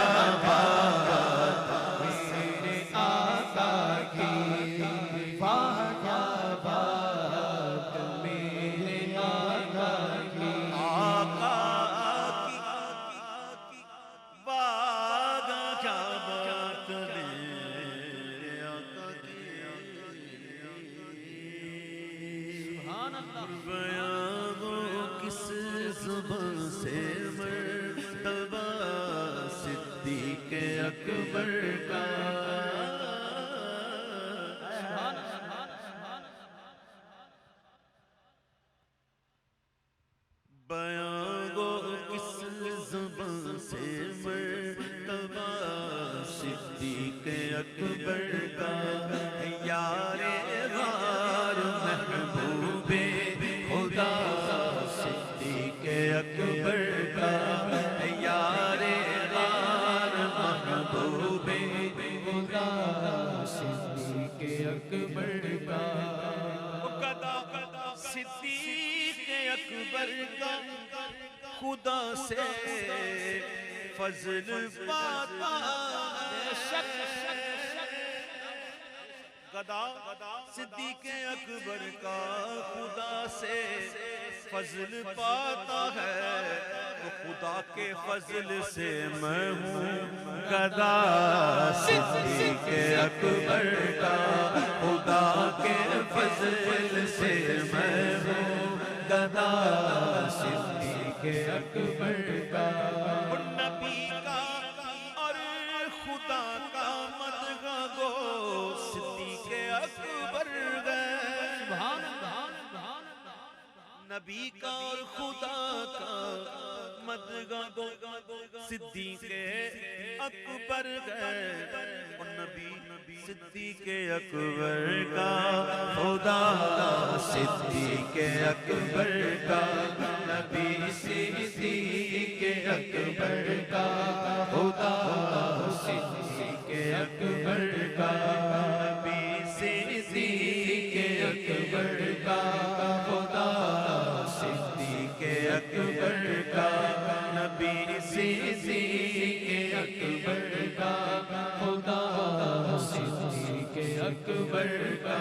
Speaker 2: خدا سے فضل پاتا گدا صدیق اکبر کا خدا سے فضل پاتا ہے، تو خدا کے فضل سے میں ہوں گدا، صدیق اکبر کا خدا کے فضل سے میں ہوں گدا، صدیق اکبر کا نبی کا اور خدا کا مدغا گو، صدیق اکبر گئے، نبی کا اور خدا کا مدغا گو صدیق اکبر گئے، اور نبی صدیق اکبر کا خدا کا، صدیق اکبر کا نبی، صدیق اکبر کا خدا، صدیق اکبر کا نبی، صدیق اکبر کا خدا، صدیق اکبر کا نبی، صدیق اکبر کا خدا، صدیق اکبر کا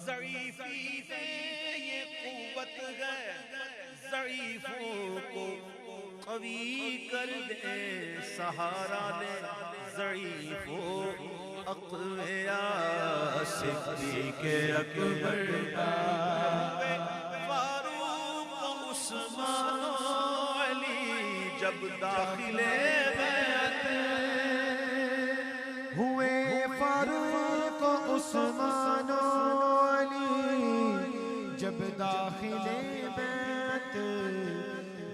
Speaker 2: ضعیفی سے یہ قوت ہے، ضعیفوں کو قوی کر دے، سہارا لے ضعیفوں اقویاء، صدیق اکبر کا فاروق عثمان و علی جب داخل بیعت
Speaker 3: ہوئے، فاروق عثمان و علی جب داخل بیعت،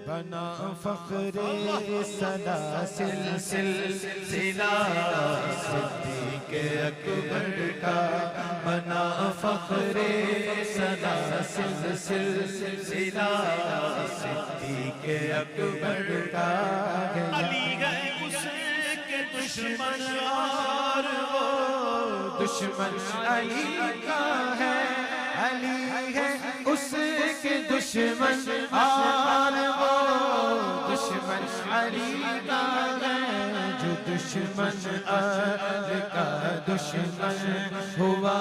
Speaker 3: بنا فخر سلاسل سلسلہ، صدیق اکبر کا بنا فخر سلاسل سلسلہ، صدیق اکبر کا علی گئے اس کے دشمن، اور وہ دشمن علی کا ہے، علی ہے اس کے دشمن، اور وہ دشمن علی کا ہے، جو دشمن علی کا دشمن ہوا،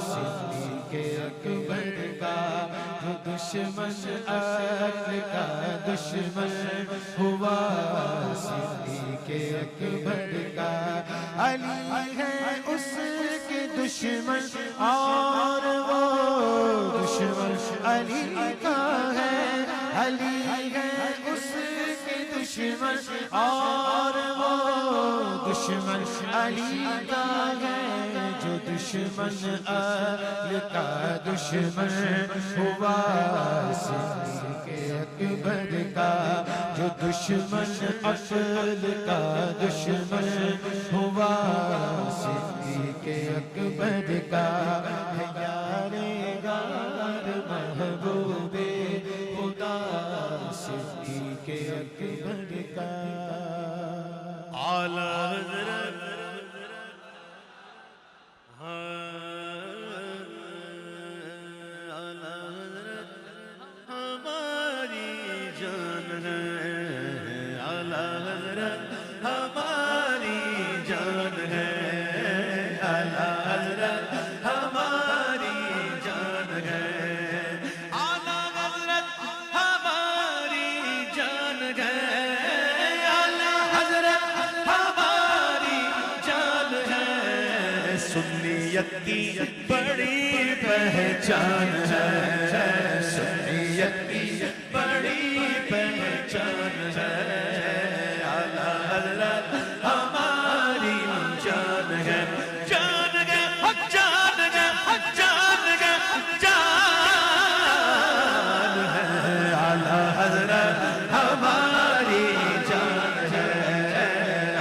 Speaker 3: صدیق اکبر کا جو دشمن علی کا دشمن ہوا، صدیق اکبر کا علی ہے اس کے دشمن، اور وہ دشمن علی کا ہے، علی ہے اس کے دشمن، اور وہ دشمن علی کا ہے، جو دشمن عقل کا دشمن ہوا صدیق اکبر کا، جو دشمن عقل کا دشمن ہوا صدیق اکبر کا، ہے یار غار محبوب خدا صدیق اکبر کا۔
Speaker 2: اعلی حضرت ہماری جان ہے، اعلی حضرت ہماری جان ہے، اعلی حضرت ہماری جان ہے، اعلی حضرت ہماری جان ہے، اعلی حضرت ہماری جان ہے، سنیت کی بڑی پہچان ہے، سنیت کی بڑی پہچان ہے، اعلی حضرت ہماری جان ہے، جان ہے، جان ہے، جان ہے، جان ہے، اعلی حضرت ہماری جان ہے،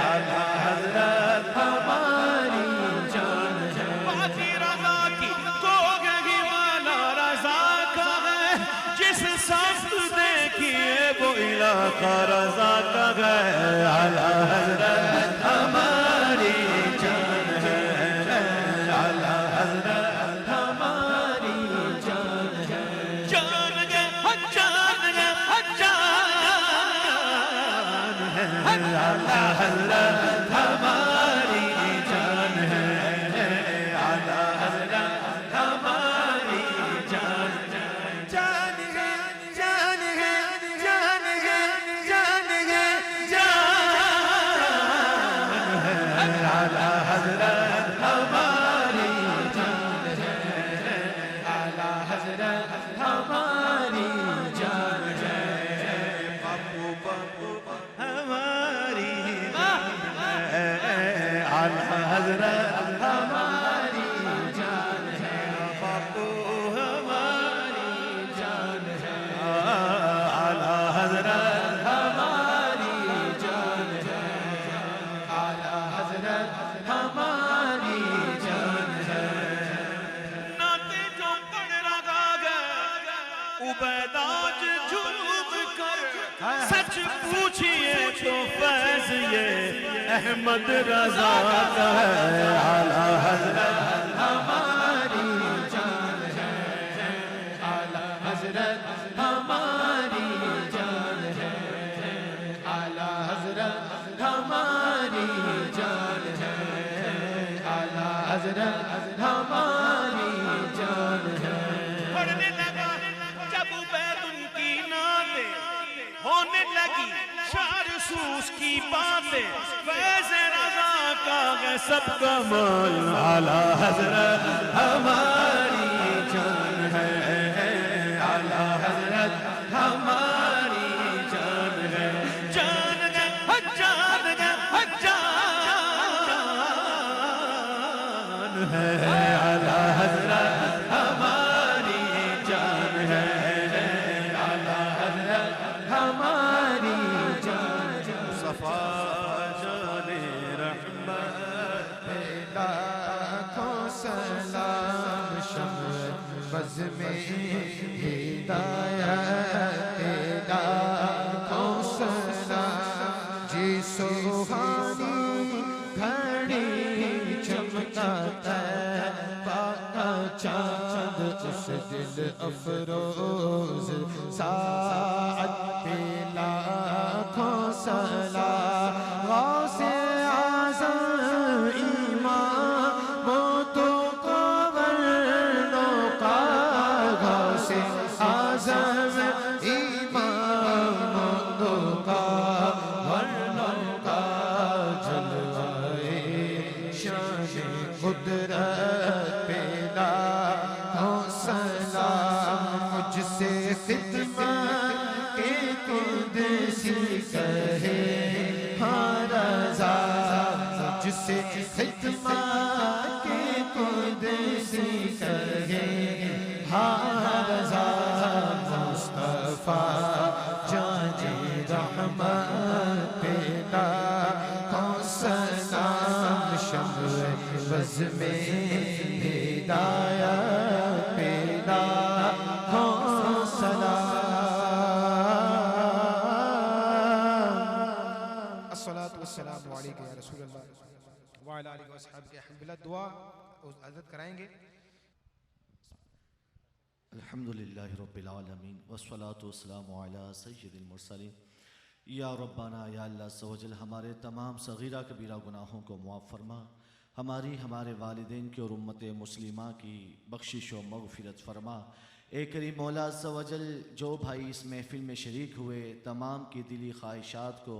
Speaker 2: اعلی حضرت ہماری جان ہے، باقی رضا کی گوگہی والا رضا کا ہے، جس سخت دیکھیے وہ علاقہ رضا کا ہے، اعلی حضرت ہماری جان ہے، اعلی حضرت ہماری جان ہے، جان ہے، جان ہے، جان ہے، اعلی حضرت ہماری جان ہے، اعلی حضرت ہماری جان ہے، جان ہے، جان ہے، جان ہے، جان ہے، جان ہے، اعلی حضرت ہماری جان ہے، اعلی حضرت ہماری جان ہے، باپو باپو ہماری جان ہے، اعلی حضرت ہماری جان ہے، باپو ہماری جان ہے، اعلی حضرت ہماری جان ہے، اعلی حضرت ہماری جان ہے، ناطے جو پڑھ رہا ہے عبیداج جھوم کر، سچ پوچھئے تو فیض یہ احمد رضا کا ہے، اعلی حضرت
Speaker 3: ہماری جان ہے، اعلی حضرت ہماری جان ہے، اعلی حضرت ہماری جان ہے، اعلی حضرت ہماری جان ہے۔
Speaker 2: پڑھنے لگا جب عبید ان کی نعتیں، ہونے لگی شعر سوس کی باتیں، فیض رضا کا ہے سب کمال، اعلی حضرت ہماری جان ہے، اعلی حضرت ہماری جان ہے، جان ہے، جان ہے، جان ہے، اعلی حضرت ہماری جان ہے، اعلی حضرت
Speaker 3: ہماری جان ہے۔
Speaker 2: صفا جان رحمت
Speaker 3: لاکھوں سلام شمع بز میں ہدایت، لاکھوں سلام جی سوہانی گھڑی چمکاتا ہے، پاکا چاند اس دل افروز ساعت پہ لاکھوں سلام، غوث اعظم امام تو ورنوں کا، غوث اعظم امام تو ورنوں کا، جلوائے شان قدرت پہ لاکھوں سلام، مجھ سے خدمت کے قدسی کہے ہاں رضا، مجھ سے خدمت کے قدسی ہاں رضا مصطفیٰ جان رحمت پیدا کون سا نام شمع بز میں ہدایت پیدا کون سا الصلاة والسلام علیکہ یا رسول اللہ وعلی آلہ وصحبہ کے حمد اللہ دعا حضرت کرائیں گے.
Speaker 2: الحمدللہ رب العالمین والصلاة والسلام علی سید المرسلین. یا ربنا یا اللہ عز و جل ہمارے تمام صغیرہ کبیرہ گناہوں کو معاف فرما، ہمارے والدین کی اور امت مسلمہ کی بخشش و مغفرت فرما. اے کریم مولا عز و جل جو بھائی اس محفل میں شریک ہوئے تمام کی دلی خواہشات کو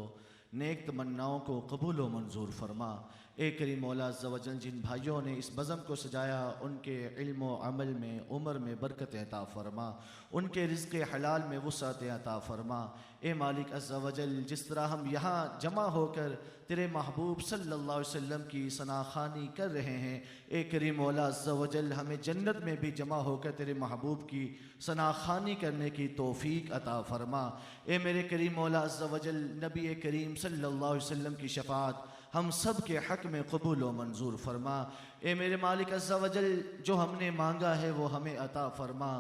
Speaker 2: نیک تمناؤں کو قبول و منظور فرما. اے کریم مولا عز و جل جن بھائیوں نے اس بزم کو سجایا ان کے علم و عمل میں عمر میں برکت عطا فرما، ان کے رزق حلال میں وسعت عطا فرما. اے مالک عز و جل جس طرح ہم یہاں جمع ہو کر تیرے محبوب صلی اللہ علیہ وسلم کی ثناخوانی کر رہے ہیں، اے کریم مولا عز و جل ہمیں جنت میں بھی جمع ہو کر تیرے محبوب کی ثناخوانی کرنے کی توفیق عطا فرما. اے میرے کریم مولا عز و جل نبی کریم صلی اللہ علیہ وسلم کی شفاعت ہم سب کے حق میں قبول و منظور فرما. اے میرے مالک عز و جل جو ہم نے مانگا ہے وہ ہمیں عطا فرما،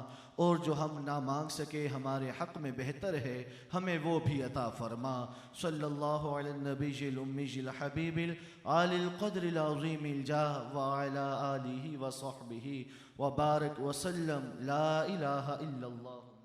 Speaker 2: اور جو ہم نہ مانگ سکے ہمارے حق میں بہتر ہے ہمیں وہ بھی عطا فرما. صلی اللہ علی النبی الامی الحبیب العالی القدر العظیم الجاہ وعلی آلہ وصحبہ وبارک وسلم. لا الہ الا اللہ.